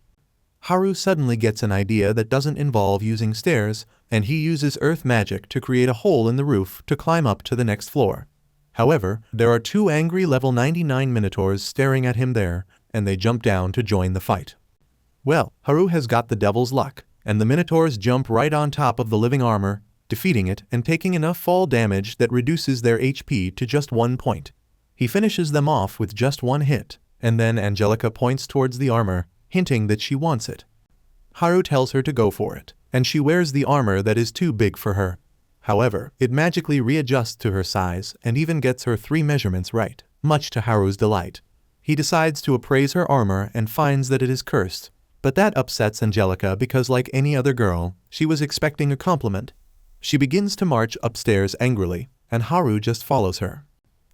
Haru suddenly gets an idea that doesn't involve using stairs, and he uses earth magic to create a hole in the roof to climb up to the next floor. However, there are two angry level 99 minotaurs staring at him there, and they jump down to join the fight. Well, Haru has got the devil's luck, and the minotaurs jump right on top of the living armor, defeating it and taking enough fall damage that reduces their HP to just 1 point. He finishes them off with just one hit, and then Angelica points towards the armor, hinting that she wants it. Haru tells her to go for it, and she wears the armor that is too big for her. However, it magically readjusts to her size and even gets her 3 measurements right, much to Haru's delight. He decides to appraise her armor and finds that it is cursed, but that upsets Angelica because, like any other girl, she was expecting a compliment. She begins to march upstairs angrily, and Haru just follows her.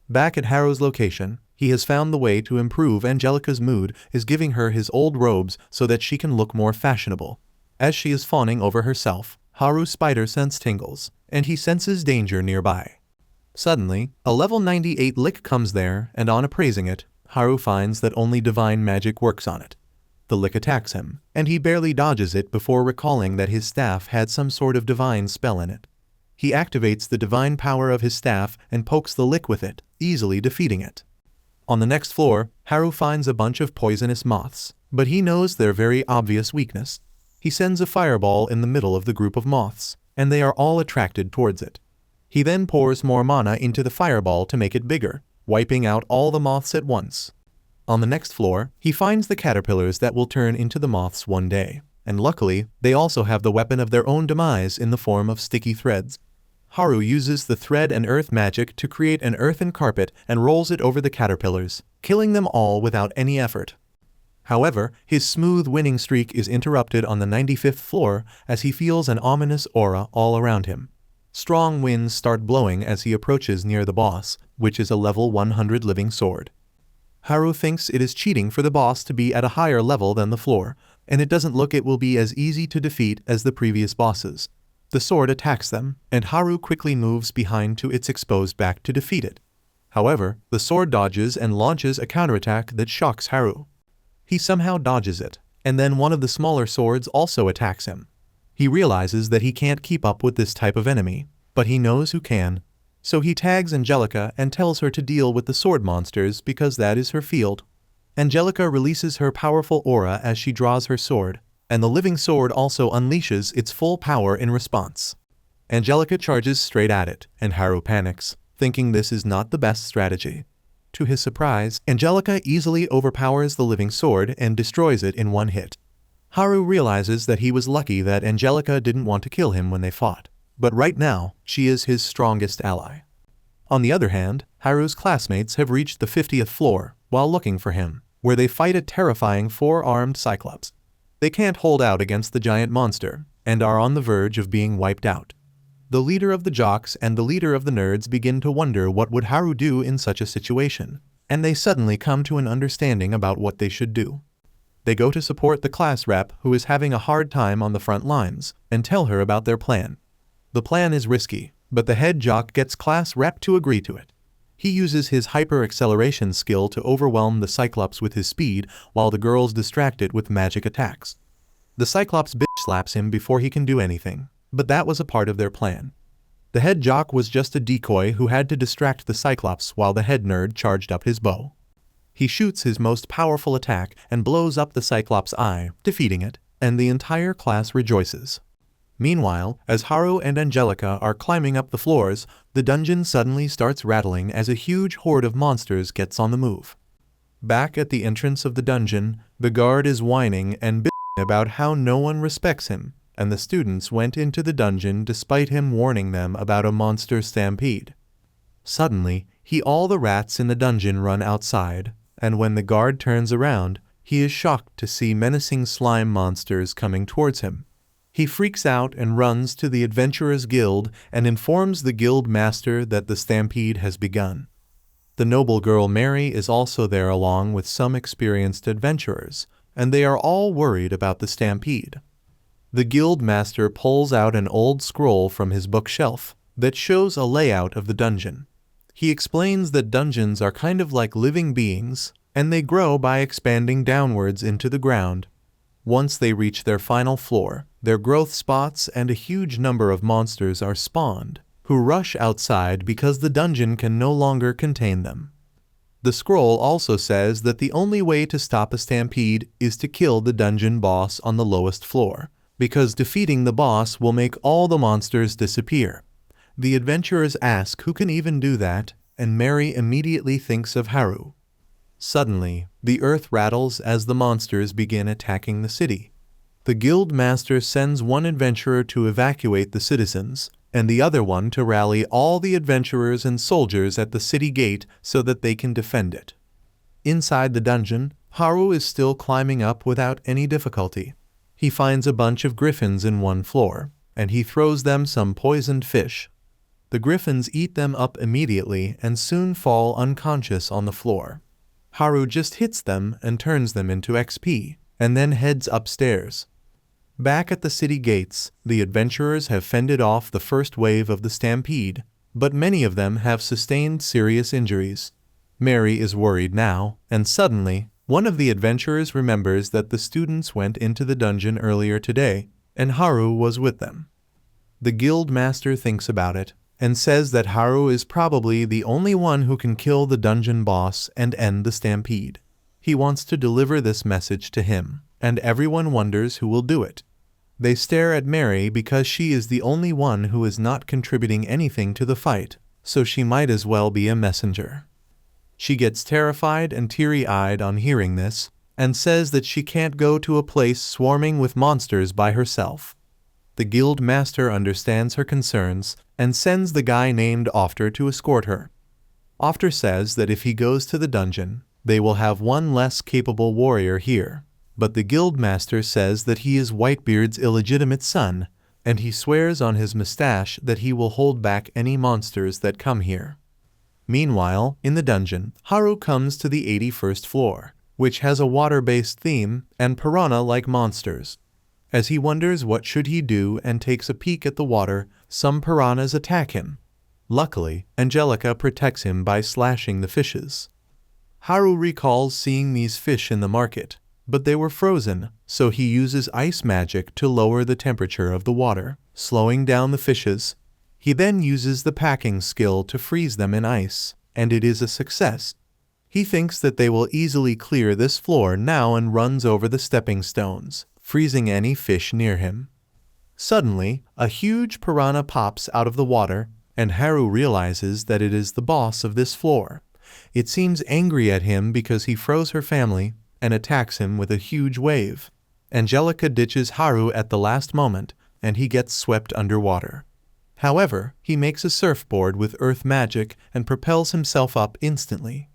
Back at Haru's location, he has found the way to improve Angelica's mood is giving her his old robes so that she can look more fashionable. As she is fawning over herself, Haru's spider sense tingles, and he senses danger nearby. Suddenly, a level 98 lick comes there, and on appraising it, Haru finds that only divine magic works on it. The lick attacks him, and he barely dodges it before recalling that his staff had some sort of divine spell in it. He activates the divine power of his staff and pokes the lick with it, easily defeating it. On the next floor, Haru finds a bunch of poisonous moths, but he knows their very obvious weakness. He sends a fireball in the middle of the group of moths, and they are all attracted towards it. He then pours more mana into the fireball to make it bigger, wiping out all the moths at once. On the next floor, he finds the caterpillars that will turn into the moths one day, and luckily, they also have the weapon of their own demise in the form of sticky threads. Haru uses the thread and earth magic to create an earthen carpet and rolls it over the caterpillars, killing them all without any effort. However, his smooth winning streak is interrupted on the 95th floor as he feels an ominous aura all around him. Strong winds start blowing as he approaches near the boss, which is a level 100 living sword. Haru thinks it is cheating for the boss to be at a higher level than the floor, and it doesn't look it will be as easy to defeat as the previous bosses. The sword attacks them, and Haru quickly moves behind to its exposed back to defeat it. However, the sword dodges and launches a counterattack that shocks Haru. He somehow dodges it, and then one of the smaller swords also attacks him. He realizes that he can't keep up with this type of enemy, but he knows who can. So he tags Angelica and tells her to deal with the sword monsters because that is her field. Angelica releases her powerful aura as she draws her sword, and the living sword also unleashes its full power in response. Angelica charges straight at it, and Haru panics, thinking this is not the best strategy. To his surprise, Angelica easily overpowers the living sword and destroys it in one hit. Haru realizes that he was lucky that Angelica didn't want to kill him when they fought, but right now, she is his strongest ally. On the other hand, Haru's classmates have reached the 50th floor while looking for him, where they fight a terrifying 4-armed cyclops. They can't hold out against the giant monster, and are on the verge of being wiped out. The leader of the jocks and the leader of the nerds begin to wonder what would Haru do in such a situation, and they suddenly come to an understanding about what they should do. They go to support the class rep who is having a hard time on the front lines, and tell her about their plan. The plan is risky, but the head jock gets class rep to agree to it. He uses his hyper-acceleration skill to overwhelm the Cyclops with his speed while the girls distract it with magic attacks. The Cyclops bitch slaps him before he can do anything, but that was a part of their plan. The head jock was just a decoy who had to distract the Cyclops while the head nerd charged up his bow. He shoots his most powerful attack and blows up the Cyclops' eye, defeating it, and the entire class rejoices. Meanwhile, as Haru and Angelica are climbing up the floors, the dungeon suddenly starts rattling as a huge horde of monsters gets on the move. Back at the entrance of the dungeon, the guard is whining and bitching about how no one respects him, and the students went into the dungeon despite him warning them about a monster stampede. Suddenly, all the rats in the dungeon run outside, and when the guard turns around, he is shocked to see menacing slime monsters coming towards him. He freaks out and runs to the Adventurers Guild and informs the guild master that the stampede has begun. The noble girl Mary is also there along with some experienced adventurers, and they are all worried about the stampede. The guild master pulls out an old scroll from his bookshelf that shows a layout of the dungeon. He explains that dungeons are kind of like living beings, and they grow by expanding downwards into the ground. Once they reach their final floor, their growth spots and a huge number of monsters are spawned, who rush outside because the dungeon can no longer contain them. The scroll also says that the only way to stop a stampede is to kill the dungeon boss on the lowest floor, because defeating the boss will make all the monsters disappear. The adventurers ask who can even do that, and Mary immediately thinks of Haru. Suddenly, the earth rattles as the monsters begin attacking the city. The guild master sends one adventurer to evacuate the citizens, and the other one to rally all the adventurers and soldiers at the city gate so that they can defend it. Inside the dungeon, Haru is still climbing up without any difficulty. He finds a bunch of griffins in one floor, and he throws them some poisoned fish. The griffins eat them up immediately and soon fall unconscious on the floor. Haru just hits them and turns them into XP, and then heads upstairs. Back at the city gates, the adventurers have fended off the first wave of the stampede, but many of them have sustained serious injuries. Mary is worried now, and suddenly, one of the adventurers remembers that the students went into the dungeon earlier today, and Haru was with them. The guild master thinks about it, and says that Haru is probably the only one who can kill the dungeon boss and end the stampede. He wants to deliver this message to him, and everyone wonders who will do it. They stare at Mary because she is the only one who is not contributing anything to the fight, so she might as well be a messenger. She gets terrified and teary-eyed on hearing this, and says that she can't go to a place swarming with monsters by herself. The guild master understands her concerns and sends the guy named Ofter to escort her. Ofter says that if he goes to the dungeon, they will have one less capable warrior here, but the guild master says that he is Whitebeard's illegitimate son, and he swears on his mustache that he will hold back any monsters that come here. Meanwhile, in the dungeon, Haru comes to the 81st floor, which has a water-based theme and piranha-like monsters. As he wonders what should he do and takes a peek at the water, some piranhas attack him. Luckily, Angelica protects him by slashing the fishes. Haru recalls seeing these fish in the market, but they were frozen, so he uses ice magic to lower the temperature of the water, slowing down the fishes. He then uses the packing skill to freeze them in ice, and it is a success. He thinks that they will easily clear this floor now and runs over the stepping stones, freezing any fish near him. Suddenly, a huge piranha pops out of the water, and Haru realizes that it is the boss of this floor. It seems angry at him because he froze her family and attacks him with a huge wave. Angelica ditches Haru at the last moment, and he gets swept underwater. However, he makes a surfboard with earth magic and propels himself up instantly.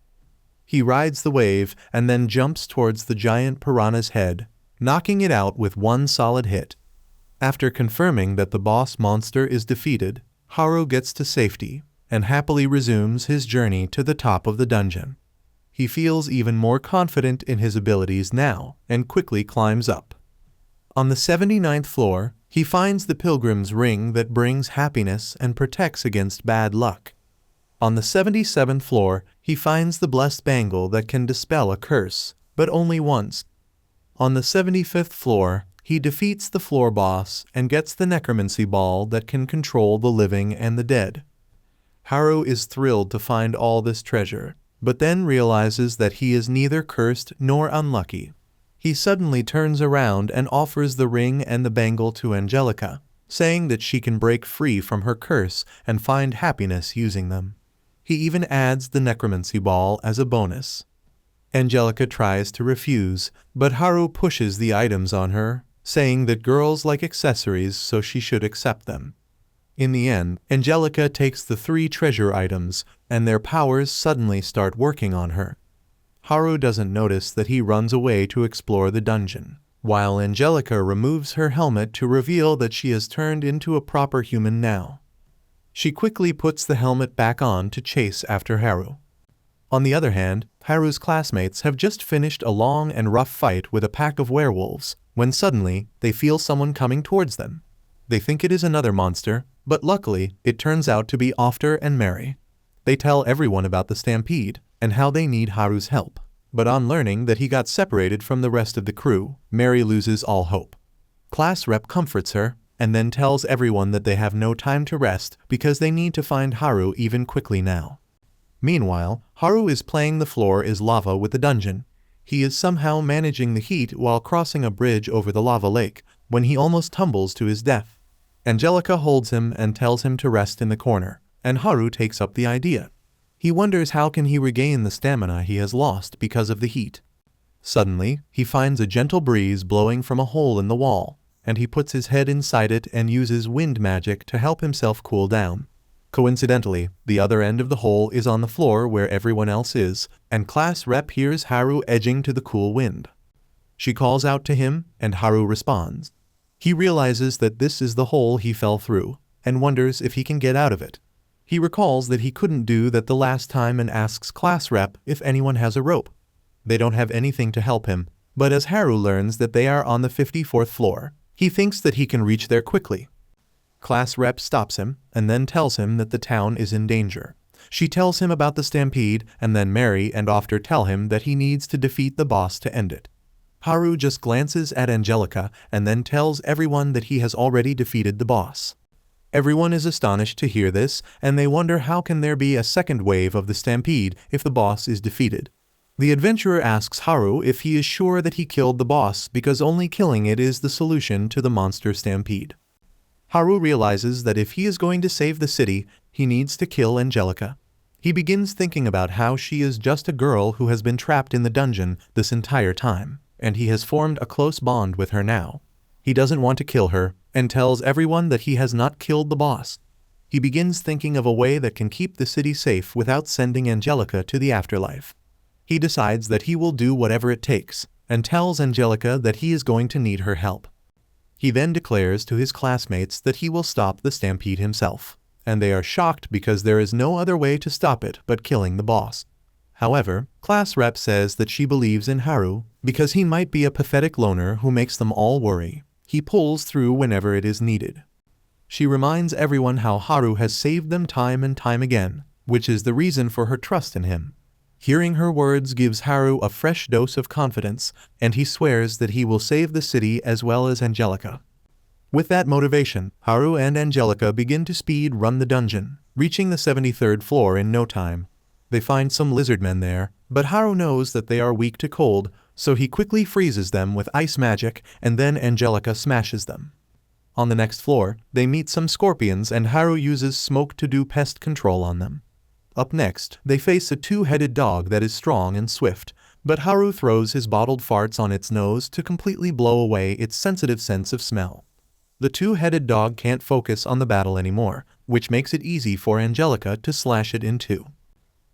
He rides the wave and then jumps towards the giant piranha's head, knocking it out with one solid hit. After confirming that the boss monster is defeated, Haru gets to safety and happily resumes his journey to the top of the dungeon. He feels even more confident in his abilities now and quickly climbs up. On the 79th floor, he finds the pilgrim's ring that brings happiness and protects against bad luck. On the 77th floor, he finds the blessed bangle that can dispel a curse, but only once. On the 75th floor, he defeats the floor boss and gets the necromancy ball that can control the living and the dead. Haru is thrilled to find all this treasure, but then realizes that he is neither cursed nor unlucky. He suddenly turns around and offers the ring and the bangle to Angelica, saying that she can break free from her curse and find happiness using them. He even adds the necromancy ball as a bonus. Angelica tries to refuse, but Haru pushes the items on her, saying that girls like accessories, so she should accept them. In the end, Angelica takes the 3 treasure items, and their powers suddenly start working on her. Haru doesn't notice that he runs away to explore the dungeon, while Angelica removes her helmet to reveal that she has turned into a proper human now. She quickly puts the helmet back on to chase after Haru. On the other hand, Haru's classmates have just finished a long and rough fight with a pack of werewolves, when suddenly they feel someone coming towards them. They think it is another monster, but luckily it turns out to be Ofter and Mary. They tell everyone about the stampede and how they need Haru's help. But on learning that he got separated from the rest of the crew, Mary loses all hope. Class rep comforts her, and then tells everyone that they have no time to rest because they need to find Haru even quickly now. Meanwhile, Haru is playing the floor is lava with the dungeon. He is somehow managing the heat while crossing a bridge over the lava lake, when he almost tumbles to his death. Angelica holds him and tells him to rest in the corner, and Haru takes up the idea. He wonders how can he regain the stamina he has lost because of the heat. Suddenly, he finds a gentle breeze blowing from a hole in the wall, and he puts his head inside it and uses wind magic to help himself cool down. Coincidentally, the other end of the hole is on the floor where everyone else is, and class rep hears Haru edging to the cool wind. She calls out to him, and Haru responds. He realizes that this is the hole he fell through, and wonders if he can get out of it. He recalls that he couldn't do that the last time and asks class rep if anyone has a rope. They don't have anything to help him, but as Haru learns that they are on the 54th floor, he thinks that he can reach there quickly. Class rep stops him, and then tells him that the town is in danger. She tells him about the stampede, and then Mary and Ofter tell him that he needs to defeat the boss to end it. Haru just glances at Angelica, and then tells everyone that he has already defeated the boss. Everyone is astonished to hear this, and they wonder how can there be a second wave of the stampede if the boss is defeated. The adventurer asks Haru if he is sure that he killed the boss because only killing it is the solution to the monster stampede. Haru realizes that if he is going to save the city, he needs to kill Angelica. He begins thinking about how she is just a girl who has been trapped in the dungeon this entire time, and he has formed a close bond with her now. He doesn't want to kill her, and tells everyone that he has not killed the boss. He begins thinking of a way that can keep the city safe without sending Angelica to the afterlife. He decides that he will do whatever it takes, and tells Angelica that he is going to need her help. He then declares to his classmates that he will stop the stampede himself, and they are shocked because there is no other way to stop it but killing the boss. However, class rep says that she believes in Haru because he might be a pathetic loner who makes them all worry. He pulls through whenever it is needed. She reminds everyone how Haru has saved them time and time again, which is the reason for her trust in him. Hearing her words gives Haru a fresh dose of confidence, and he swears that he will save the city as well as Angelica. With that motivation, Haru and Angelica begin to speed run the dungeon, reaching the 73rd floor in no time. They find some lizard men there, but Haru knows that they are weak to cold, so he quickly freezes them with ice magic, and then Angelica smashes them. On the next floor, they meet some scorpions and Haru uses smoke to do pest control on them. Up next, they face a two-headed dog that is strong and swift, but Haru throws his bottled farts on its nose to completely blow away its sensitive sense of smell. The two-headed dog can't focus on the battle anymore, which makes it easy for Angelica to slash it in two.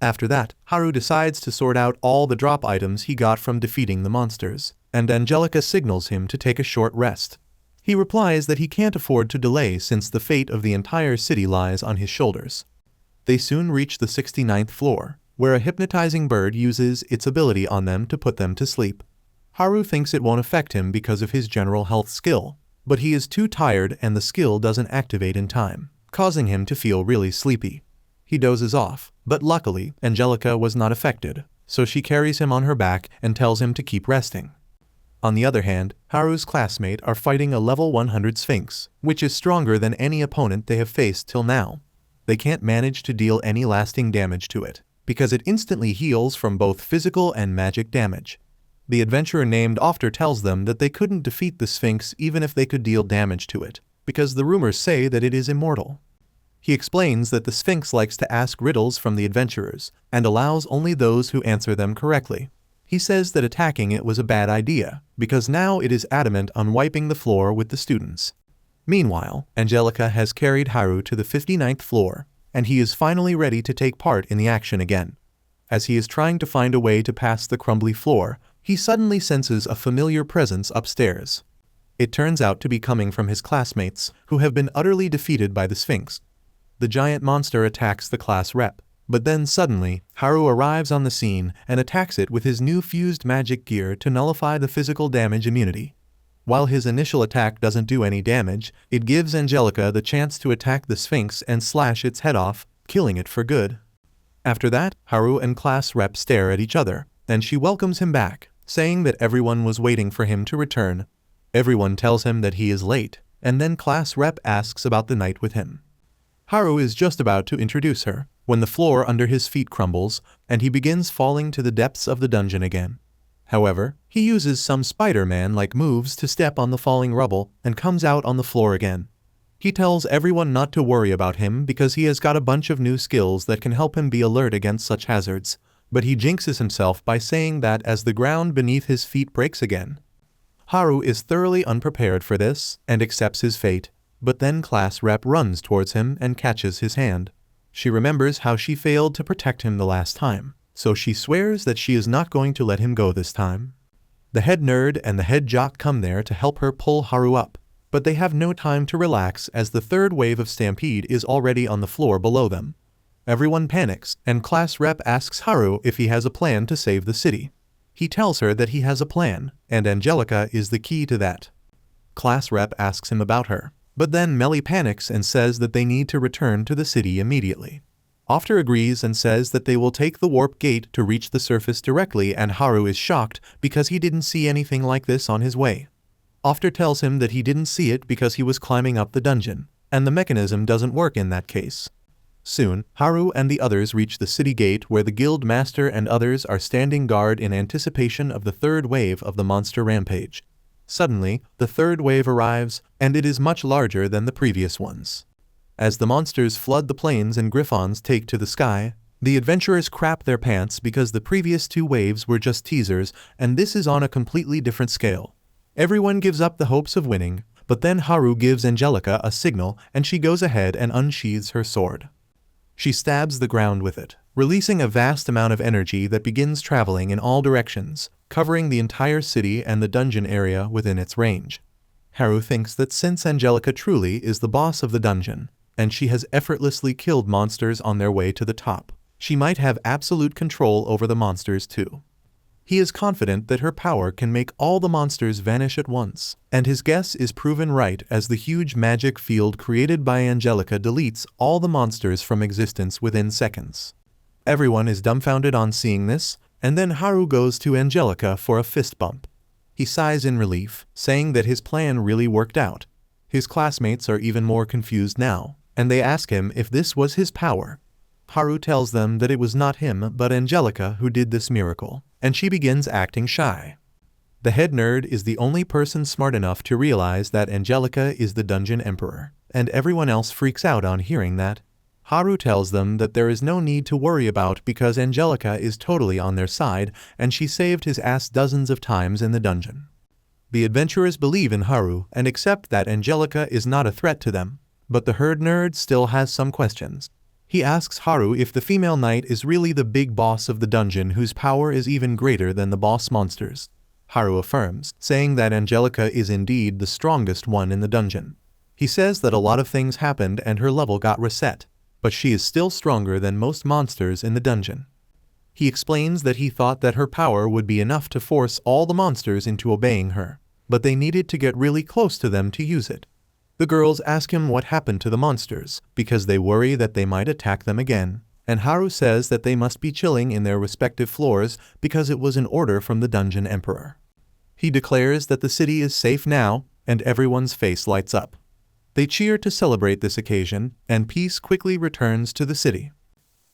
After that, Haru decides to sort out all the drop items he got from defeating the monsters, and Angelica signals him to take a short rest. He replies that he can't afford to delay since the fate of the entire city lies on his shoulders. They soon reach the 69th floor, where a hypnotizing bird uses its ability on them to put them to sleep. Haru thinks it won't affect him because of his general health skill, but he is too tired and the skill doesn't activate in time, causing him to feel really sleepy. He dozes off, but luckily, Angelica was not affected, so she carries him on her back and tells him to keep resting. On the other hand, Haru's classmates are fighting a level 100 Sphinx, which is stronger than any opponent they have faced till now. They can't manage to deal any lasting damage to it, because it instantly heals from both physical and magic damage. The adventurer named Ofter tells them that they couldn't defeat the Sphinx even if they could deal damage to it, because the rumors say that it is immortal. He explains that the Sphinx likes to ask riddles from the adventurers, and allows only those who answer them correctly. He says that attacking it was a bad idea, because now it is adamant on wiping the floor with the students. Meanwhile, Angelica has carried Haru to the 59th floor, and he is finally ready to take part in the action again. As he is trying to find a way to pass the crumbly floor, he suddenly senses a familiar presence upstairs. It turns out to be coming from his classmates, who have been utterly defeated by the Sphinx. The giant monster attacks the class rep, but then suddenly, Haru arrives on the scene and attacks it with his new fused magic gear to nullify the physical damage immunity. While his initial attack doesn't do any damage, it gives Angelica the chance to attack the Sphinx and slash its head off, killing it for good. After that, Haru and class rep stare at each other, and she welcomes him back, saying that everyone was waiting for him to return. Everyone tells him that he is late, and then class rep asks about the night with him. Haru is just about to introduce her, when the floor under his feet crumbles, and he begins falling to the depths of the dungeon again. However, he uses some Spider-Man-like moves to step on the falling rubble and comes out on the floor again. He tells everyone not to worry about him because he has got a bunch of new skills that can help him be alert against such hazards, but he jinxes himself by saying that as the ground beneath his feet breaks again. Haru is thoroughly unprepared for this and accepts his fate, but then class rep runs towards him and catches his hand. She remembers how she failed to protect him the last time, so she swears that she is not going to let him go this time. The head nerd and the head jock come there to help her pull Haru up, but they have no time to relax as the third wave of stampede is already on the floor below them. Everyone panics, and class rep asks Haru if he has a plan to save the city. He tells her that he has a plan, and Angelica is the key to that. Class rep asks him about her, but then Melly panics and says that they need to return to the city immediately. After agrees and says that they will take the warp gate to reach the surface directly, and Haru is shocked because he didn't see anything like this on his way. After tells him that he didn't see it because he was climbing up the dungeon, and the mechanism doesn't work in that case. Soon, Haru and the others reach the city gate where the guild master and others are standing guard in anticipation of the third wave of the monster rampage. Suddenly, the third wave arrives, and it is much larger than the previous ones. As the monsters flood the plains and griffons take to the sky, the adventurers crap their pants because the previous two waves were just teasers, and this is on a completely different scale. Everyone gives up the hopes of winning, but then Haru gives Angelica a signal and she goes ahead and unsheathes her sword. She stabs the ground with it, releasing a vast amount of energy that begins traveling in all directions, covering the entire city and the dungeon area within its range. Haru thinks that since Angelica truly is the boss of the dungeon, and she has effortlessly killed monsters on their way to the top, she might have absolute control over the monsters too. He is confident that her power can make all the monsters vanish at once, and his guess is proven right as the huge magic field created by Angelica deletes all the monsters from existence within seconds. Everyone is dumbfounded on seeing this, and then Haru goes to Angelica for a fist bump. He sighs in relief, saying that his plan really worked out. His classmates are even more confused now, and they ask him if this was his power. Haru tells them that it was not him but Angelica who did this miracle, and she begins acting shy. The head nerd is the only person smart enough to realize that Angelica is the dungeon emperor, and everyone else freaks out on hearing that. Haru tells them that there is no need to worry about because Angelica is totally on their side and she saved his ass dozens of times in the dungeon. The adventurers believe in Haru and accept that Angelica is not a threat to them, but the herd nerd still has some questions. He asks Haru if the female knight is really the big boss of the dungeon whose power is even greater than the boss monsters. Haru affirms, saying that Angelica is indeed the strongest one in the dungeon. He says that a lot of things happened and her level got reset, but she is still stronger than most monsters in the dungeon. He explains that he thought that her power would be enough to force all the monsters into obeying her, but they needed to get really close to them to use it. The girls ask him what happened to the monsters, because they worry that they might attack them again, and Haru says that they must be chilling in their respective floors because it was an order from the dungeon emperor. He declares that the city is safe now, and everyone's face lights up. They cheer to celebrate this occasion, and peace quickly returns to the city.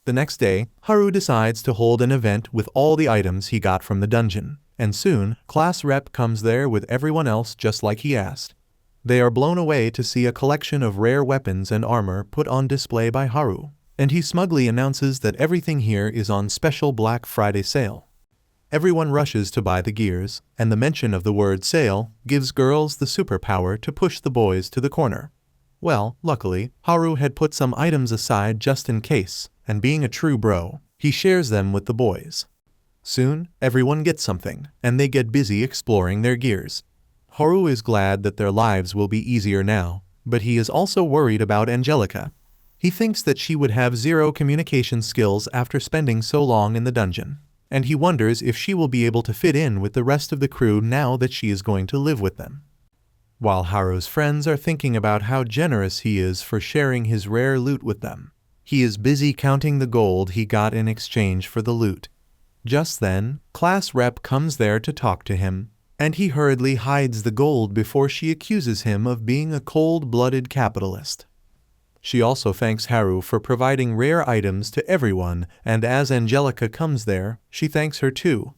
The next day, Haru decides to hold an event with all the items he got from the dungeon, and soon, class rep comes there with everyone else just like he asked. They are blown away to see a collection of rare weapons and armor put on display by Haru, and he smugly announces that everything here is on special Black Friday sale. Everyone rushes to buy the gears, and the mention of the word sale gives girls the superpower to push the boys to the corner. Well, luckily, Haru had put some items aside just in case, and being a true bro, he shares them with the boys. Soon, everyone gets something, and they get busy exploring their gears. Haru is glad that their lives will be easier now, but he is also worried about Angelica. He thinks that she would have zero communication skills after spending so long in the dungeon, and he wonders if she will be able to fit in with the rest of the crew now that she is going to live with them. While Haru's friends are thinking about how generous he is for sharing his rare loot with them, he is busy counting the gold he got in exchange for the loot. Just then, class rep comes there to talk to him, and he hurriedly hides the gold before she accuses him of being a cold-blooded capitalist. She also thanks Haru for providing rare items to everyone, and as Angelica comes there, she thanks her too.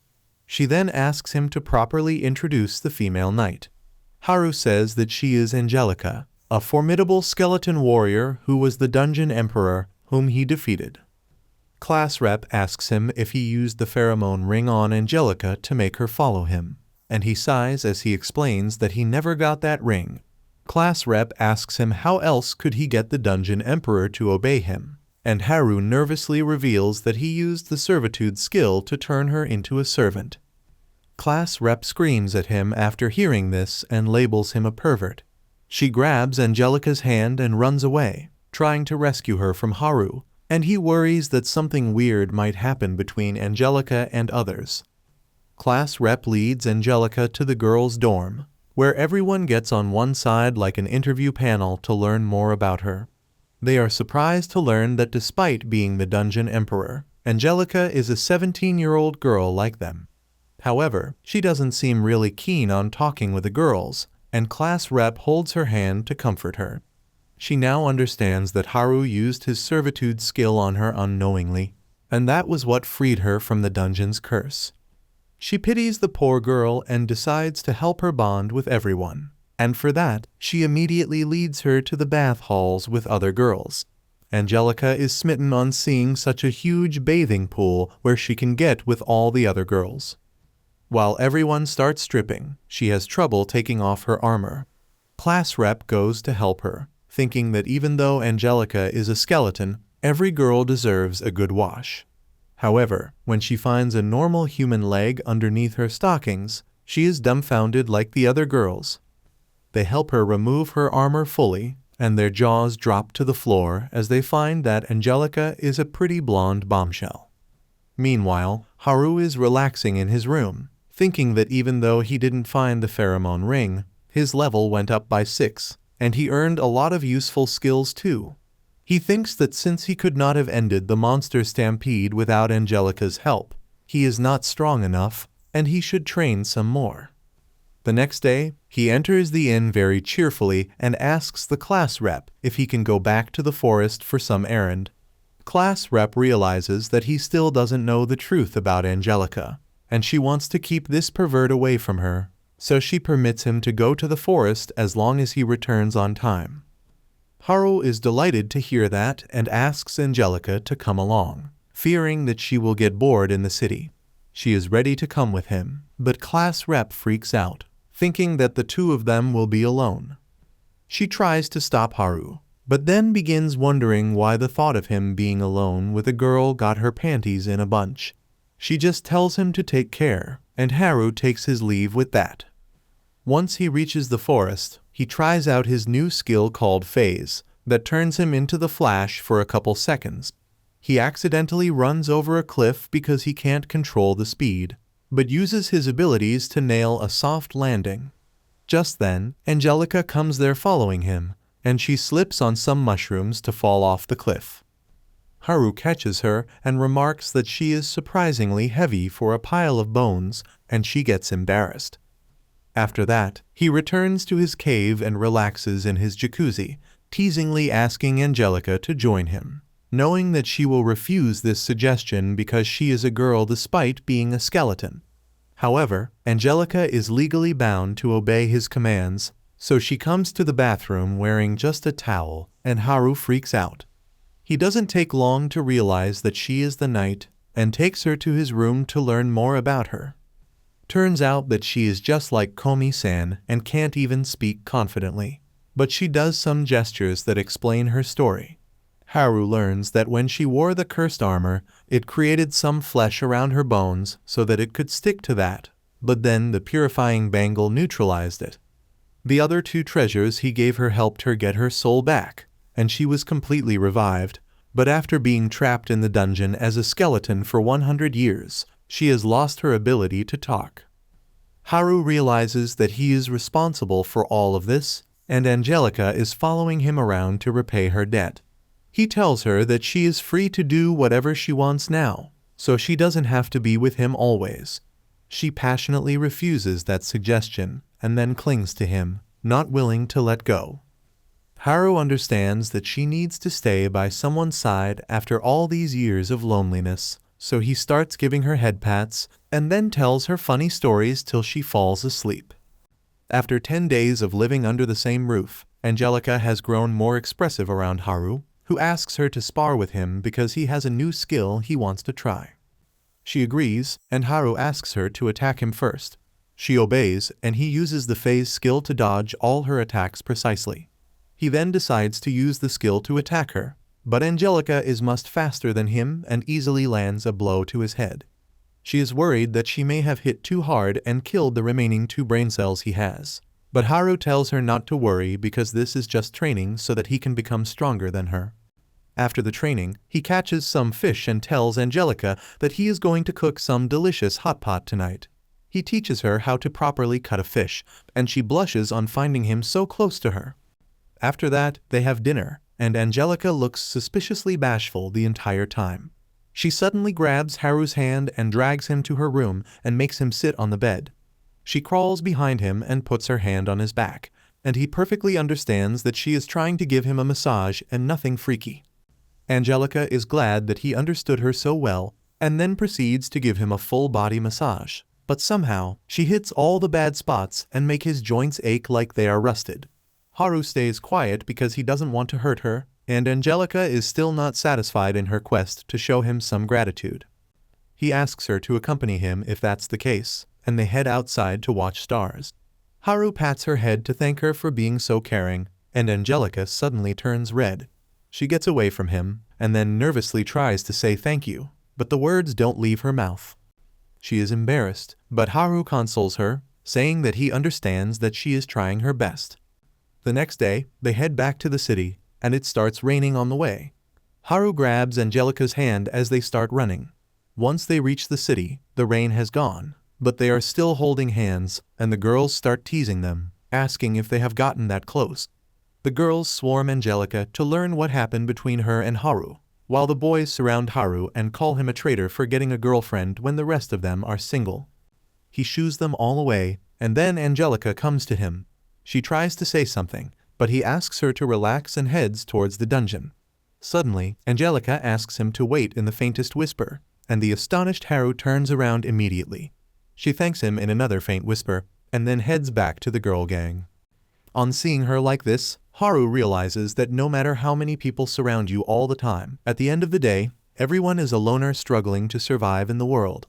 She then asks him to properly introduce the female knight. Haru says that she is Angelica, a formidable skeleton warrior who was the dungeon emperor whom he defeated. Class rep asks him if he used the pheromone ring on Angelica to make her follow him, and he sighs as he explains that he never got that ring. Class rep asks him how else could he get the dungeon emperor to obey him, and Haru nervously reveals that he used the servitude skill to turn her into a servant. Class rep screams at him after hearing this and labels him a pervert. She grabs Angelica's hand and runs away, trying to rescue her from Haru, and he worries that something weird might happen between Angelica and others. Class rep leads Angelica to the girls' dorm, where everyone gets on one side like an interview panel to learn more about her. They are surprised to learn that despite being the dungeon emperor, Angelica is a 17-year-old girl like them. However, she doesn't seem really keen on talking with the girls, and class rep holds her hand to comfort her. She now understands that Haru used his servitude skill on her unknowingly, and that was what freed her from the dungeon's curse. She pities the poor girl and decides to help her bond with everyone, and for that, she immediately leads her to the bath halls with other girls. Angelica is smitten on seeing such a huge bathing pool where she can get with all the other girls. While everyone starts stripping, she has trouble taking off her armor. Class rep goes to help her, thinking that even though Angelica is a skeleton, every girl deserves a good wash. However, when she finds a normal human leg underneath her stockings, she is dumbfounded like the other girls. They help her remove her armor fully, and their jaws drop to the floor as they find that Angelica is a pretty blonde bombshell. Meanwhile, Haru is relaxing in his room, thinking that even though he didn't find the pheromone ring, his level went up by 6, and he earned a lot of useful skills too. He thinks that since he could not have ended the monster stampede without Angelica's help, he is not strong enough, and he should train some more. The next day, he enters the inn very cheerfully and asks the class rep if he can go back to the forest for some errand. Class rep realizes that he still doesn't know the truth about Angelica, and she wants to keep this pervert away from her, so she permits him to go to the forest as long as he returns on time. Haru is delighted to hear that and asks Angelica to come along, fearing that she will get bored in the city. She is ready to come with him, but class rep freaks out, thinking that the two of them will be alone. She tries to stop Haru, but then begins wondering why the thought of him being alone with a girl got her panties in a bunch. She just tells him to take care, and Haru takes his leave with that. Once he reaches the forest, he tries out his new skill called Phase, that turns him into the Flash for a couple seconds. He accidentally runs over a cliff because he can't control the speed, but uses his abilities to nail a soft landing. Just then, Angelica comes there following him, and she slips on some mushrooms to fall off the cliff. Haru catches her and remarks that she is surprisingly heavy for a pile of bones, and she gets embarrassed. After that, he returns to his cave and relaxes in his jacuzzi, teasingly asking Angelica to join him, knowing that she will refuse this suggestion because she is a girl despite being a skeleton. However, Angelica is legally bound to obey his commands, so she comes to the bathroom wearing just a towel, and Haru freaks out. He doesn't take long to realize that she is the knight and takes her to his room to learn more about her. Turns out that she is just like Komi-san and can't even speak confidently, but she does some gestures that explain her story. Haru learns that when she wore the cursed armor, it created some flesh around her bones so that it could stick to that, but then the purifying bangle neutralized it. The other two treasures he gave her helped her get her soul back, and she was completely revived, but after being trapped in the dungeon as a skeleton for 100 years, she has lost her ability to talk. Haru realizes that he is responsible for all of this, and Angelica is following him around to repay her debt. He tells her that she is free to do whatever she wants now, so she doesn't have to be with him always. She passionately refuses that suggestion and then clings to him, not willing to let go. Haru understands that she needs to stay by someone's side after all these years of loneliness, so he starts giving her head pats and then tells her funny stories till she falls asleep. After 10 days of living under the same roof, Angelica has grown more expressive around Haru, who asks her to spar with him because he has a new skill he wants to try. She agrees, and Haru asks her to attack him first. She obeys, and he uses the phase skill to dodge all her attacks precisely. He then decides to use the skill to attack her, but Angelica is much faster than him and easily lands a blow to his head. She is worried that she may have hit too hard and killed the remaining 2 brain cells he has. But Haru tells her not to worry because this is just training so that he can become stronger than her. After the training, he catches some fish and tells Angelica that he is going to cook some delicious hot pot tonight. He teaches her how to properly cut a fish, and she blushes on finding him so close to her. After that, they have dinner, and Angelica looks suspiciously bashful the entire time. She suddenly grabs Haru's hand and drags him to her room and makes him sit on the bed. She crawls behind him and puts her hand on his back, and he perfectly understands that she is trying to give him a massage and nothing freaky. Angelica is glad that he understood her so well, and then proceeds to give him a full-body massage. But somehow, she hits all the bad spots and make his joints ache like they are rusted. Haru stays quiet because he doesn't want to hurt her, and Angelica is still not satisfied in her quest to show him some gratitude. He asks her to accompany him if that's the case, and they head outside to watch stars. Haru pats her head to thank her for being so caring, and Angelica suddenly turns red. She gets away from him, and then nervously tries to say thank you, but the words don't leave her mouth. She is embarrassed, but Haru consoles her, saying that he understands that she is trying her best. The next day, they head back to the city, and it starts raining on the way. Haru grabs Angelica's hand as they start running. Once they reach the city, the rain has gone, but they are still holding hands, and the girls start teasing them, asking if they have gotten that close. The girls swarm Angelica to learn what happened between her and Haru, while the boys surround Haru and call him a traitor for getting a girlfriend when the rest of them are single. He shoos them all away, and then Angelica comes to him. She tries to say something, but he asks her to relax and heads towards the dungeon. Suddenly, Angelica asks him to wait in the faintest whisper, and the astonished Haru turns around immediately. She thanks him in another faint whisper, and then heads back to the girl gang. On seeing her like this, Haru realizes that no matter how many people surround you all the time, at the end of the day, everyone is a loner struggling to survive in the world.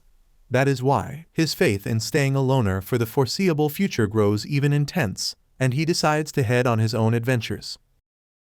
That is why his faith in staying a loner for the foreseeable future grows even intense, and he decides to head on his own adventures.